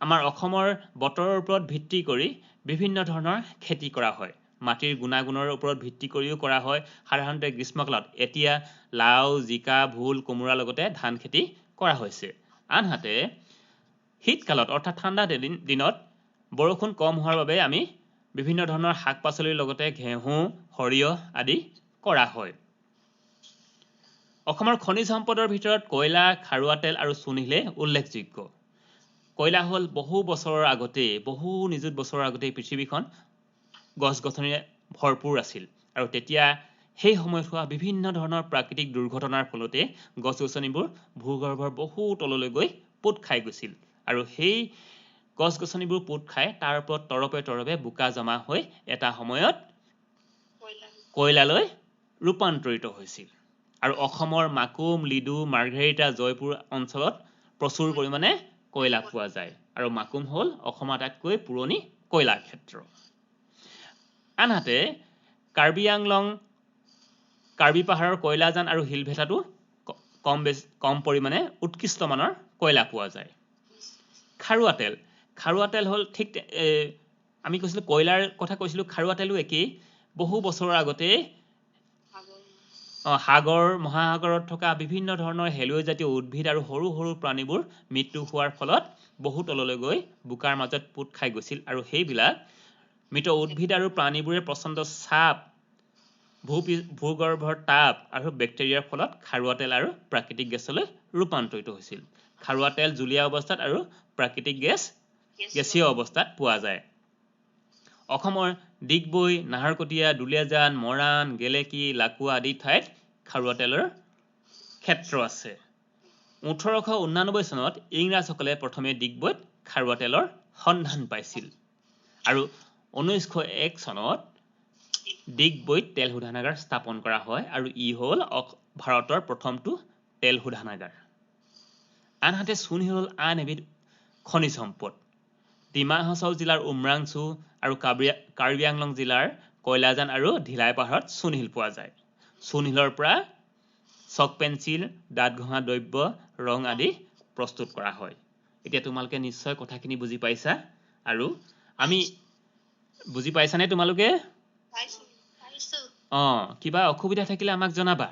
আমাৰ অসমৰ বতৰৰ ওপৰত ভিত্তি কৰি বিভিন্ন ধৰণৰ খেতি কৰা হয়। মাটিৰ গুণাগুণৰ ওপৰত ভিত্তি কৰিও কৰা হয়। সাধাৰণতে গ্ৰীষ্মকালত এতিয়া লাও, জিকা, ভোল, কোমোৰাৰ লগতে ধান খেতি কৰা হৈছে। আনহাতে শীতকালত অৰ্থাৎ ঠাণ্ডা দিনত বৰষুণ কম হোৱাৰ বাবে আমি বিভিন্ন ধৰণৰ শাক পাচলিৰ লগতে ঘেঁহু, সৰিয়হ আদি কৰা হয়। অসমৰ খনিজ সম্পদৰ ভিতৰত কয়লা, খাৰুৱা তেল আৰু চূণশিলে উল্লেখযোগ্য। কয়লা হ'ল বহু নিযুত বছৰৰ আগতেই পৃথিৱীখন গছ-গছনিৰে ভৰপূৰ আছিল আৰু তেতিয়া সেই সময়ত হোৱা বিভিন্ন ধৰণৰ প্ৰাকৃতিক দুৰ্ঘটনাৰ ফলতে গছ-গছনিবোৰ ভূগৰ্ভৰ বহু তললৈ গৈ পোত খাই গৈছিল আৰু সেই গছ-গছনিবোৰ পোত খাই তাৰ ওপৰত তৰপে বোকা জমা হৈ এটা সময়ত কয়লালৈ ৰূপান্তৰিত হৈছিল। আৰু অসমৰ মাকুম, লিডু, মাৰ্ঘেৰিটা, জয়পুৰ অঞ্চলত প্ৰচুৰ পৰিমাণে কয়লা পোৱা যায় আৰু মাকুম হ'ল অসমৰ আটাইতকৈ পুৰণি কয়লা ক্ষেত্ৰ। আনহাতে কাৰ্বি পাহাৰৰ কয়লাজান আৰু শিলভেটাতো কম পৰিমাণে উৎকৃষ্ট মানৰ কয়লা পোৱা যায়। খাৰুৱা তেল হ'ল ঠিক আমি কৈছিলোঁ কয়লাৰ কথা কৈছিলোঁ, খাৰুৱা তেলো একেই। বহু বছৰৰ আগতে মহাসাগৰত থকা বিভিন্ন ধৰণৰ শেলুৱৈ জাতীয় উদ্ভিদ আৰু সৰু সৰু প্ৰাণীবোৰ মৃত্যু হোৱাৰ ফলত বহু তললৈ গৈ বোকাৰ মাজত পোত খাই গৈছিল আৰু সেইবিলাক মৃত উদ্ভিদ আৰু প্ৰাণীবোৰে প্ৰচণ্ড চাপ, ভূগৰ্ভৰ তাপ আৰু বেক্টেৰিয়াৰ ফলত খাৰুৱা তেল আৰু প্ৰাকৃতিক গেছলৈ ৰূপান্তৰিত হৈছিল। খাৰুৱা তেল জুলীয়া অৱস্থাত আৰু প্ৰাকৃতিক গেছ গেছীয় অৱস্থাত পোৱা যায়। অসমৰ ডিগবৈ, নাহৰকটীয়া, দুলীয়াজান, মৰাণ, গেলেকী, লাকুৱা আদি ঠাইত খাৰুৱা তেলৰ ক্ষেত্ৰ আছে। 1889 চনত ইংৰাজসকলে প্ৰথমে ডিগবৈত খাৰুৱা তেলৰ সন্ধান পাইছিল আৰু 1901 চনত ডিগবৈত তেল শোধনাগাৰ স্থাপন কৰা হয় আৰু ই হ'ল ভাৰতৰ প্ৰথমটো তেল শোধনাগাৰ। আনহাতে চূণশিল হ'ল আন এবিধ খনিজ সম্পদ। ডিমা হাছাও জিলাৰ উমৰাংচু আৰু কাৰ্বি আংলং জিলাৰ কয়লাজান আৰু ধিলাই পাহাৰত চূণশিল পোৱা যায়। চূণশিলৰ পৰা চক পেঞ্চিল, দাঁত ঘঁহা দ্ৰব্য, ৰং আদি প্ৰস্তুত কৰা হয়। এতিয়া তোমালোকে নিশ্চয় কথাখিনি বুজি পাইছা আৰু আমি বুজি পাইছানে তোমালোকে? কিবা অসুবিধা থাকিলে আমাক জনাবা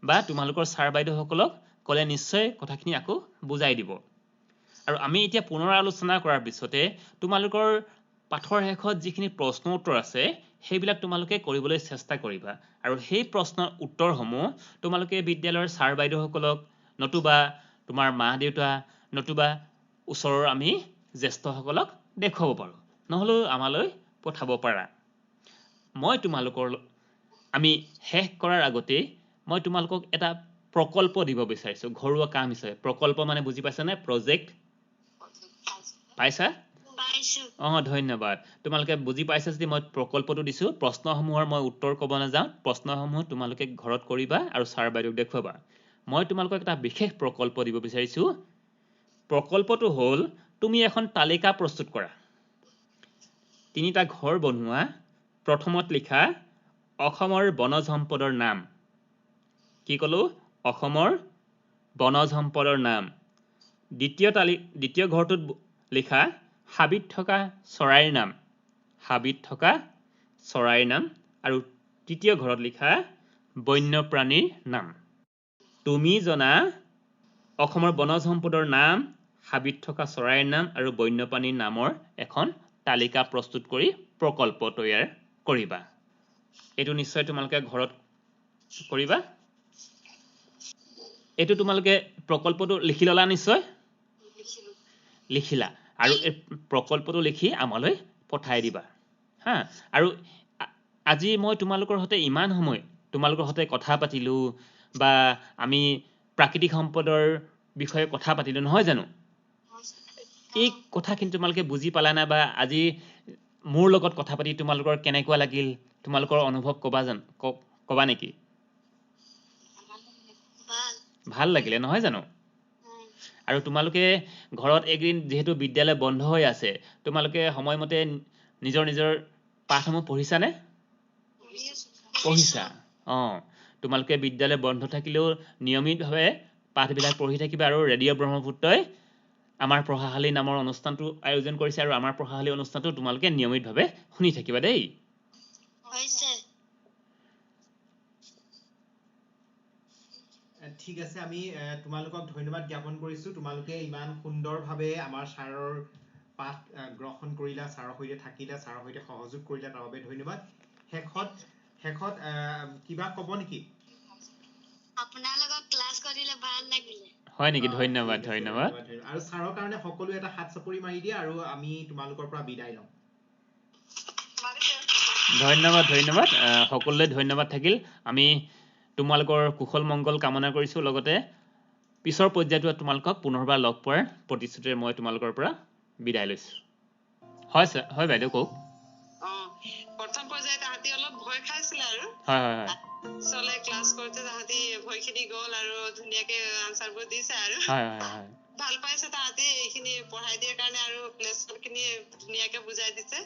বা তোমালোকৰ ছাৰ বাইদেউসকলক ক'লে নিশ্চয় কথাখিনি আকৌ বুজাই দিব। আৰু আমি এতিয়া পুনৰ আলোচনা কৰাৰ পিছতে তোমালোকৰ পাঠৰ শেষত যিখিনি প্ৰশ্ন উত্তৰ আছে সেইবিলাক তোমালোকে কৰিবলৈ চেষ্টা কৰিবা আৰু সেই প্ৰশ্নৰ উত্তৰসমূহ তোমালোকে বিদ্যালয়ৰ ছাৰ বাইদেউসকলক নতুবা তোমাৰ মা দেউতা নতুবা ওচৰৰ আমি জ্যেষ্ঠসকলক দেখুৱাব পাৰোঁ, নহ'লেও আমালৈ পঠাব পাৰা। আমি শেষ কৰাৰ আগতেই মই তোমালোকক এটা প্ৰকল্প দিব বিচাৰিছোঁ, ঘৰুৱা কাম হিচাপে। প্ৰকল্প মানে বুজি পাইছানে? প্ৰজেক্ট পাইছা? ধন্যবাদ। তোমালোকে বুজি পাইছা যদি মই প্ৰকল্পটো দিছোঁ। প্ৰশ্নসমূহৰ মই উত্তৰ ক'ব নাযাওঁ। প্ৰশ্নসমূহ তোমালোকে ঘৰত কৰিবা আৰু ছাৰ বাইদেউক দেখুৱাবা। মই তোমালোকক এটা বিশেষ প্ৰকল্প দিব বিচাৰিছোঁ। প্ৰকল্পটো হ'ল তুমি এখন তালিকা প্ৰস্তুত কৰা। 3টা ঘৰ বনোৱা। প্ৰথমত লিখা অসমৰ বনজ সম্পদৰ নাম। কি ক'লো? অসমৰ বনজ সম্পদৰ নাম। দ্বিতীয় ঘৰটোত লিখা হাবিত থকা চৰাইৰ নাম। আৰু তৃতীয় ঘৰত লিখা বন্যপ্ৰাণীৰ নাম। তুমি জনা অসমৰ বনজ সম্পদৰ নাম, হাবিত থকা চৰাইৰ নাম আৰু বন্যপ্ৰাণীৰ নামৰ এখন তালিকা প্ৰস্তুত কৰি প্ৰকল্প তৈয়াৰ কৰিবা। এইটো নিশ্চয় তোমালোকে ঘৰত কৰিবা। এইটো তোমালোকে প্ৰকল্পটো লিখি ল'লা নিশ্চয়? লিখিলা আৰু এই প্ৰকল্পটো লিখি আমালৈ পঠাই দিবা। আৰু আজি মই তোমালোকৰ সৈতে ইমান সময় তোমালোকৰ সৈতে কথা পাতিলোঁ বা আমি প্ৰাকৃতিক সম্পদৰ বিষয়ে কথা পাতিলোঁ, নহয় জানো? এই কথাখিনি তোমালোকে বুজি পালানে? বা আজি মোৰ লগত কথা পাতি তোমালোকৰ কেনেকুৱা লাগিল? তোমালোকৰ অনুভৱ ক'বা নেকি? ভাল লাগিলে নহয় জানো আৰু তোমালোকে ঘৰত একদিন যেহেতু বিদ্যালয় বন্ধ হৈ আছে তোমালোকে সময়মতে নিজৰ নিজৰ পাঠসমূহ পঢ়িছানে পঢ়িছা তোমালোকে বিদ্যালয় বন্ধ থাকিলেও নিয়মিতভাৱে পাঠবিলাক পঢ়ি থাকিবা আৰু ৰেডিঅ' ব্ৰহ্মপুত্ৰই আমাৰ পঢ়াশালী নামৰ অনুষ্ঠানটো আয়োজন কৰিছে আৰু আমাৰ পঢ়াশালী অনুষ্ঠানটো তোমালোকে নিয়মিতভাৱে শুনি থাকিবা দেই ঠিক আছে আমি তোমালোকক ধন্যবাদ জ্ঞাপন কৰিছো তোমালোকে ইমান সুন্দৰভাৱে আমাৰ ছাৰৰ পাঠ গ্ৰহণ কৰিলা ছাৰৰ সৈতে থাকিলা ছাৰৰ সৈতে সহযোগ কৰিলা তাৰ বাবে ধন্যবাদ শেষত কিবা ক'ব নেকি আপোনাৰ লগত ক্লাছ কৰিলে ভাল লাগিলে হয় নেকি ধন্যবাদ আৰু ছাৰৰ কাৰণে সকলো এটা হাত চাপৰি মাৰি দিয়া আৰু আমি তোমালোকৰ পৰা বিদায় লওঁ ধন্যবাদ সকলোলৈ ধন্যবাদ থাকিল আমি তোমালোকৰ কুশল মংগল কামনা কৰিছো লগতে পিছৰ পৰ্যায়টো তোমালোকক পুনৰবাৰ লগ পোৱাৰ প্ৰতিশ্ৰুতিৰে মই তোমালোকৰ পৰা বিদায় লৈছো হয় স্যাৰ হয় বাইদেউ কওক প্ৰথম পৰ্যায়ত তাহাঁতি অলপ ভয় খাইছিলে আৰু হয় চলে ক্লাছ কৰোঁতে তাহাঁতি ভয়খিনি গ'ল আৰু ধুনীয়াকে আনচাৰবোৰ দিছে আৰু ভাল পাইছে তাহাঁতি এইখিনি পঢ়াই দিয়াৰ কাৰণে আৰু লেচনখিনি ধুনীয়াকে বুজাই দিছে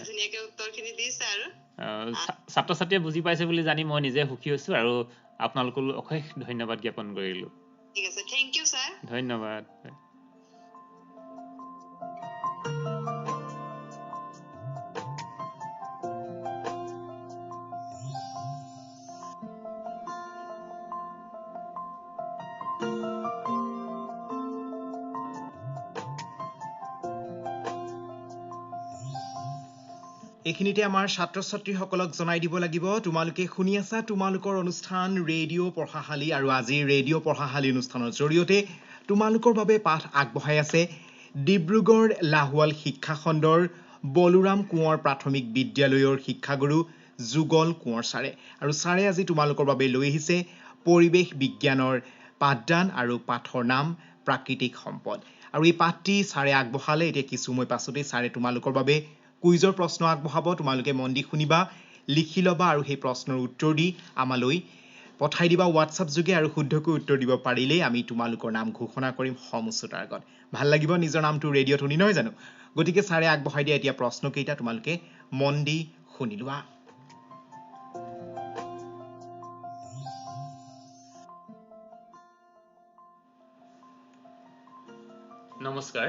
ধুনীয়াকে উত্তৰখিনি দিছে আৰু ছাত্ৰ ছাত্ৰীয়ে বুজি পাইছে বুলি জানি মই নিজে সুখী হৈছো আৰু আপোনালোকলৈ অশেষ ধন্যবাদ জ্ঞাপন কৰিলো ঠিক আছে থেংক ইউ ছাৰ ধন্যবাদ এইখিনিতে আমাৰ ছাত্ৰ ছাত্ৰীসকলক জনাই দিব লাগিব তোমালোকে শুনি আছা তোমালোকৰ অনুষ্ঠান ৰেডিঅ' পঢ়াশালী আৰু আজিৰ ৰেডিঅ' পঢ়াশালী অনুষ্ঠানৰ জৰিয়তে তোমালোকৰ বাবে পাঠ আগবঢ়াই আছে ডিব্ৰুগড় লাহোৱাল শিক্ষা খণ্ডৰ বলোৰাম কোঁৱৰ প্ৰাথমিক বিদ্যালয়ৰ শিক্ষাগুৰু যুগল কোঁৱৰ ছাৰে আৰু ছাৰে আজি তোমালোকৰ বাবে লৈ আহিছে পৰিৱেশ বিজ্ঞানৰ পাঠদান আৰু পাঠৰ নাম প্ৰাকৃতিক সম্পদ আৰু এই পাঠটি ছাৰে আগবঢ়ালে এতিয়া কিছু সময় পাছতে ছাৰে তোমালোকৰ বাবে কুইজৰ প্ৰশ্ন আগবঢ়াব তোমালোকে মন দি শুনিবা লিখি ল'বা আৰু সেই প্ৰশ্নৰ উত্তৰ দি আমালৈ পঠাই দিবা হোৱাটছআপ যোগে আৰু শুদ্ধকৈ উত্তৰ দিব পাৰিলেই আমি তোমালোকৰ নাম ঘোষণা কৰিম সমুচতাৰ আগত ভাল লাগিব নিজৰ নামটো ৰেডিঅ'ত শুনি নহয় জানো গতিকে ছাৰে আগবঢ়াই দিয়া এতিয়া প্ৰশ্নকেইটা তোমালোকে মন দি শুনি লোৱা নমস্কাৰ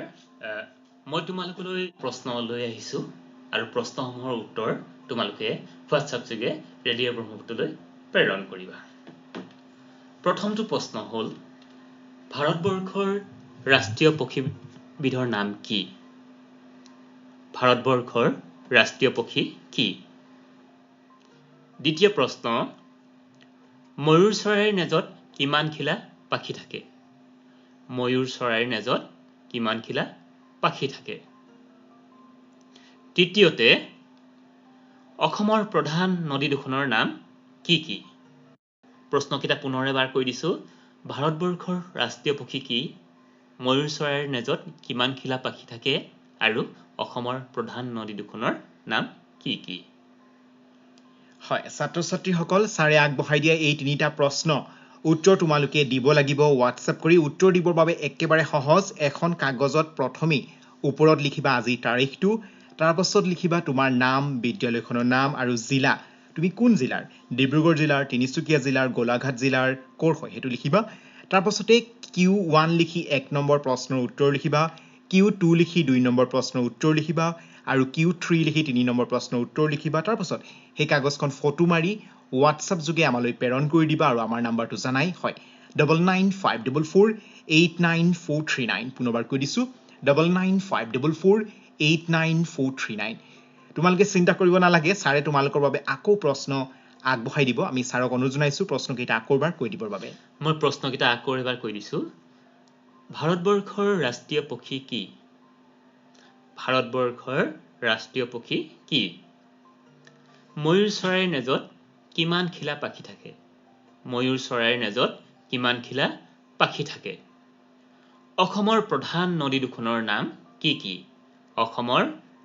মই তোমালোকলৈ প্ৰশ্ন লৈ আহিছো আৰু প্ৰশ্নসমূহৰ উত্তৰ তোমালোকে হোৱাটছআপ যোগে ৰেডিঅ' ব্ৰহ্মপুত্ৰলৈ প্ৰেৰণ কৰিবা প্ৰথমটো প্ৰশ্ন হ'ল ভাৰতবৰ্ষৰ ৰাষ্ট্ৰীয় পক্ষীবিধৰ নাম কি ভাৰতবৰ্ষৰ ৰাষ্ট্ৰীয় পক্ষী কি দ্বিতীয় প্ৰশ্ন ময়ূৰ চৰাইৰ নেজত কিমানখিলা পাখি থাকে ময়ূৰ চৰাইৰ নেজত কিমানখিলা পাখি থাকে তৃতীয়তে অসমৰ প্ৰধান নদী দুখনৰ নাম কি কি প্ৰশ্নকেইটা পুনৰ এবাৰ কৈ দিছো ভাৰতবৰ্ষৰ ৰাষ্ট্ৰীয় পক্ষী কি ময়ূৰ চৰাইৰ নেজত কিমানখিলা পাখি থাকে আৰু অসমৰ প্ৰধান নদী দুখনৰ নাম কি কি হয় ছাত্ৰ ছাত্ৰীসকল ছাৰে আগবঢ়াই দিয়া এই তিনিটা প্ৰশ্ন উত্তৰ তোমালোকে দিব লাগিব হোৱাটছআপ কৰি উত্তৰ দিবৰ বাবে একেবাৰে সহজ এখন কাগজত প্ৰথমে ওপৰত লিখিবা আজি তাৰিখটো তাৰ পাছত লিখিবা তোমাৰ নাম বিদ্যালয়খনৰ নাম আৰু জিলা তুমি কোন জিলাৰ ডিব্ৰুগড় জিলাৰ তিনিচুকীয়া জিলাৰ গোলাঘাট জিলাৰ ক'ৰ হয় সেইটো লিখিবা তাৰ পাছতে Q1 লিখি 1 নম্বৰ প্ৰশ্নৰ উত্তৰ লিখিবা Q2 লিখি 2 নম্বৰ প্ৰশ্নৰ উত্তৰ লিখিবা আৰু Q3 লিখি 3 নম্বৰ প্ৰশ্নৰ উত্তৰ লিখিবা তাৰ পাছত সেই কাগজখন ফটো মাৰি হোৱাটছআপ যোগে আমালৈ প্ৰেৰণ কৰি দিবা আৰু আমাৰ নাম্বাৰটো জানাই হয় 9954489439 পুনৰবাৰ কৈ দিছো 9954489439 তোমালোকে চিন্তা কৰিব নালাগে ছাৰে তোমালোকৰ বাবে আকৌ প্ৰশ্ন আগবঢ়াই দিব আমি ছাৰক অনুৰোধ জনাইছো প্ৰশ্নকেইটা আকৌ এবাৰ কৈ দিবৰ বাবে মই প্ৰশ্নকেইটা আকৌ এবাৰ কৈ দিছো ভাৰতবৰ্ষৰ ৰাষ্ট্ৰীয় পক্ষী কি ভাৰতবৰ্ষৰ ৰাষ্ট্ৰীয় পক্ষী কি ময়ূৰ চৰাইৰ নেজত কিমানখিলা পাখি থাকে ময়ূৰ চৰাইৰ নেজত কিমানখিলা পাখি থাকে অসমৰ প্ৰধান নদী দুখনৰ নাম কি কি অসমৰ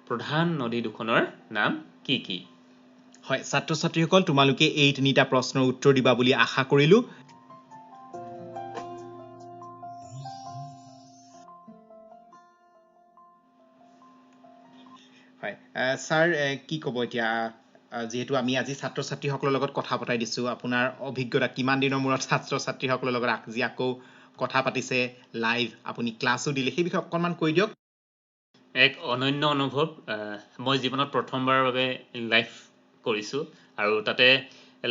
প্ৰধান নদী দুখনৰ নাম কি কি হয় ছাত্ৰ ছাত্ৰীসকল তোমালোকে এই তিনিটা প্ৰশ্নৰ উত্তৰ দিবা বুলি আশা কৰিলো স্যাৰ কি ক'ব এতিয়া যেহেতু আমি আজি ছাত্ৰ ছাত্ৰীসকলৰ লগত কথা পতাই দিছো আপোনাৰ অভিজ্ঞতা কিমান দিনৰ মূৰত ছাত্ৰ ছাত্ৰীসকলৰ লগত আজি আকৌ কথা পাতিছে লাইভ আপুনি ক্লাছো দিলে সেই বিষয়ে অকণমান কৈ দিয়ক এক অনন্য অনুভৱ মই জীৱনত প্ৰথমবাৰৰ বাবে লাইভ কৰিছো আৰু তাতে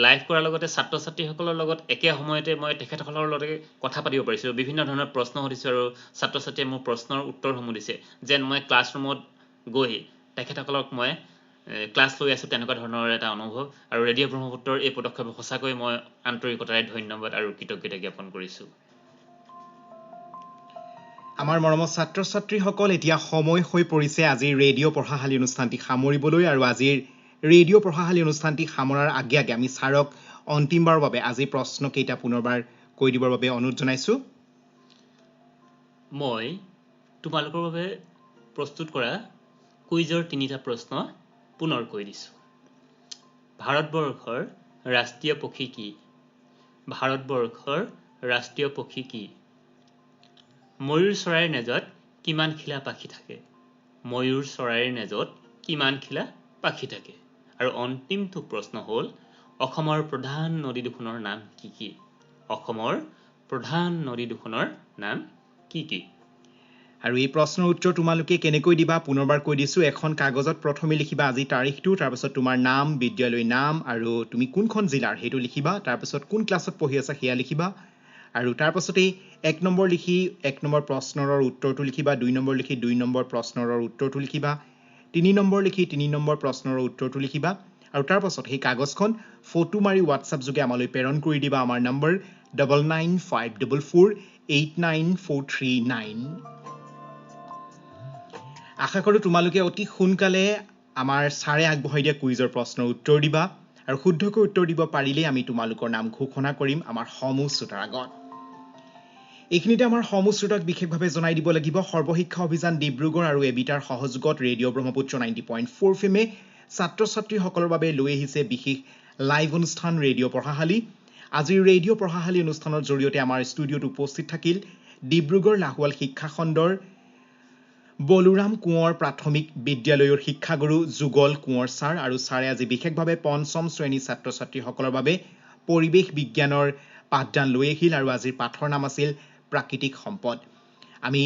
লাইভ কৰাৰ লগতে ছাত্ৰ ছাত্ৰীসকলৰ লগত একে সময়তে মই তেখেতসকলৰ লগত কথা পাতিব পাৰিছো বিভিন্ন ধৰণৰ প্ৰশ্ন সুধিছো আৰু ছাত্ৰ ছাত্ৰীয়ে মোৰ প্ৰশ্নৰ উত্তৰসমূহ দিছে যেন মই ক্লাছৰুমত গৈ তেখেতসকলক মই ক্লাছ লৈ আছো তেনেকুৱা ধৰণৰ এটা অনুভৱ আৰু ৰেডিঅ' ব্ৰহ্মপুত্ৰৰ এই পদক্ষেপ সঁচাকৈ মই আন্তৰিকতাৰে ধন্যবাদ আৰু কৃতজ্ঞতা জ্ঞাপন কৰিছো আমাৰ মৰমৰ ছাত্ৰ ছাত্ৰীসকল এতিয়া সময় হৈ পৰিছে আজিৰ ৰেডিঅ' পঢ়াশালী অনুষ্ঠানটি সামৰিবলৈ আৰু আজিৰ ৰেডিঅ' পঢ়াশালী অনুষ্ঠানটি সামৰাৰ আগে আগে আমি ছাৰক অন্তিমবাৰৰ বাবে আজি প্ৰশ্নকেইটা পুনৰবাৰ কৈ দিবৰ বাবে অনুৰোধ জনাইছো মই তোমালোকৰ বাবে প্ৰস্তুত কৰা কুইজৰ 3টা প্ৰশ্ন পুনৰ কৈ দিছো ভাৰতবৰ্ষৰ ৰাষ্ট্ৰীয় পক্ষী কি ভাৰতবৰ্ষৰ ৰাষ্ট্ৰীয় পক্ষী কি ময়ূৰ চৰাইৰ নেজত কিমান খিলা পাখি থাকে ময়ূৰ চৰাইৰ নেজত কিমান খিলা পাখি থাকে আৰু অন্তিমটো প্ৰশ্ন হ'ল অসমৰ প্ৰধান নদী দুখনৰ নাম কি কি অসমৰ প্ৰধান নদী দুখনৰ নাম কি কি আৰু এই প্ৰশ্নৰ উত্তৰ তোমালোকে কেনেকৈ দিবা পুনৰবাৰ কৈ দিছো এখন কাগজত প্ৰথমে লিখিবা আজি তাৰিখটো তাৰপিছত তোমাৰ নাম বিদ্যালয়ৰ নাম আৰু তুমি কোনখন জিলাৰ সেইটো লিখিবা তাৰপিছত কোন ক্লাছত পঢ়ি আছা সেয়া লিখিবা আৰু তাৰপিছতেই 1 নম্বৰ লিখি 1 নম্বৰ প্ৰশ্নৰ উত্তৰটো লিখিবা 2 নম্বৰ লিখি 2 নম্বৰ প্ৰশ্নৰ উত্তৰটো লিখিবা 3 নম্বৰ লিখি 3 নম্বৰ প্ৰশ্নৰ উত্তৰটো লিখিবা আৰু তাৰপিছত সেই কাগজখন ফটো মাৰি WhatsApp যোগে আমালৈ প্ৰেৰণ কৰি দিবা আমাৰ নম্বৰ 9954489439 আশা কৰো তোমালোকে অতি সোনকালে আমাৰ ছাৰে আগবঢ়াই দিয়া কুইজৰ প্ৰশ্নৰ উত্তৰ দিবা আৰু শুদ্ধকৈ উত্তৰ দিব পাৰিলে আমি তোমালোকৰ নাম ঘোষণা কৰিম আমাৰ সমূহ শ্ৰোতাৰ আগত এইখিনিতে আমাৰ সমূহ শ্ৰোতাক বিশেষভাৱে জনাই দিব লাগিব সৰ্বশিক্ষা অভিযান ডিব্ৰুগড় আৰু এবিটাৰ সহযোগত ৰেডিঅ' ব্ৰহ্মপুত্ৰ 90.4 ফেমে ছাত্ৰ ছাত্ৰীসকলৰ বাবে লৈ আহিছে বিশেষ লাইভ অনুষ্ঠান ৰেডিঅ' পঢ়াশালী আজিৰ ৰেডিঅ' পঢ়াশালী অনুষ্ঠানৰ জৰিয়তে আমাৰ ষ্টুডিঅ'ত উপস্থিত থাকিল ডিব্ৰুগড় লাহোৱাল শিক্ষা খণ্ডৰ বলুৰাম কোঁৱৰ প্ৰাথমিক বিদ্যালয়ৰ শিক্ষাগুৰু যুগল কোঁৱৰ ছাৰ আৰু ছাৰে আজি বিশেষভাৱে পঞ্চম শ্ৰেণীৰ ছাত্ৰ ছাত্ৰীসকলৰ বাবে পৰিৱেশ বিজ্ঞানৰ পাঠদান লৈ আহিল আৰু আজিৰ পাঠৰ নাম আছিল প্ৰাকৃতিক সম্পদ আমি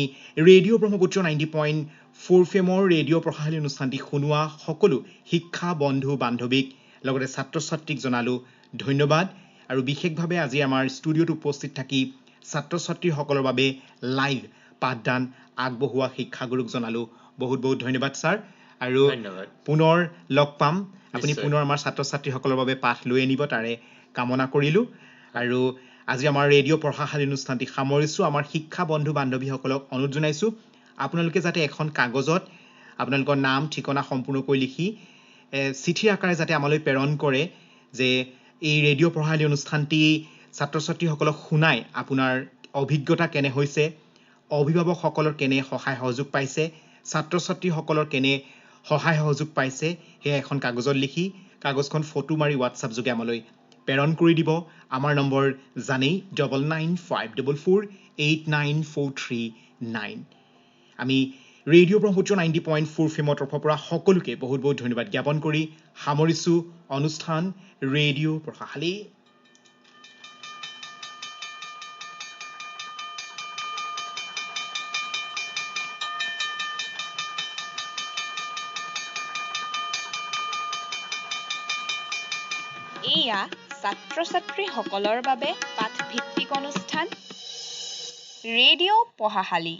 ৰেডিঅ' ব্ৰহ্মপুত্ৰ 90.4 ফেমৰ ৰেডিঅ' পঢ়াশালী অনুষ্ঠানটি শুনোৱা সকলো শিক্ষা বন্ধু বান্ধৱীক লগতে ছাত্ৰ ছাত্ৰীক জনালো ধন্যবাদ আৰু বিশেষভাৱে আজি আমাৰ ষ্টুডিঅ'ত উপস্থিত থাকি ছাত্ৰ ছাত্ৰীসকলৰ বাবে লাইভ পাঠদান আগবঢ়োৱা শিক্ষাগুৰুক জনালো বহুত বহুত ধন্যবাদ ছাৰ আৰু পুনৰ লগ পাম আপুনি পুনৰ আমাৰ ছাত্ৰ ছাত্ৰীসকলৰ বাবে পাঠ লৈ আনিব তাৰে কামনা কৰিলো আৰু আজি আমাৰ ৰেডিঅ' পঢ়াশালী অনুষ্ঠানটি সামৰিছো আমাৰ শিক্ষা বন্ধু বান্ধৱীসকলক অনুৰোধ জনাইছো আপোনালোকে যাতে এখন কাগজত আপোনালোকৰ নাম ঠিকনা সম্পূৰ্ণকৈ লিখি চিঠিৰ আকাৰে যাতে আমালৈ প্ৰেৰণ কৰে যে এই ৰেডিঅ' পঢ়াশালী অনুষ্ঠানটি ছাত্ৰ ছাত্ৰীসকলক শুনাই আপোনাৰ অভিজ্ঞতা কেনে হৈছে অভিভাৱকসকলৰ কেনে সহায় সহযোগ পাইছে ছাত্ৰ ছাত্ৰীসকলৰ কেনে সহায় সহযোগ পাইছে সেয়া এখন কাগজত লিখি কাগজখন ফটো মাৰি WhatsApp যোগে আমালৈ প্ৰেৰণ কৰি দিব আমাৰ নম্বৰ জানেই 9954489439 আমি ৰেডিঅ' ব্ৰহ্মপুত্ৰ 90.4 ফেমৰ তৰফৰ পৰা সকলোকে বহুত বহুত ধন্যবাদ জ্ঞাপন কৰি সামৰিছো অনুষ্ঠান ৰেডিঅ' পঢ়াশালী এয়া ছাত্ৰ ছাত্ৰীসকলৰ বাবে পাঠভিত্তিক অনুষ্ঠান ৰেডিঅ' পঢ়াশালী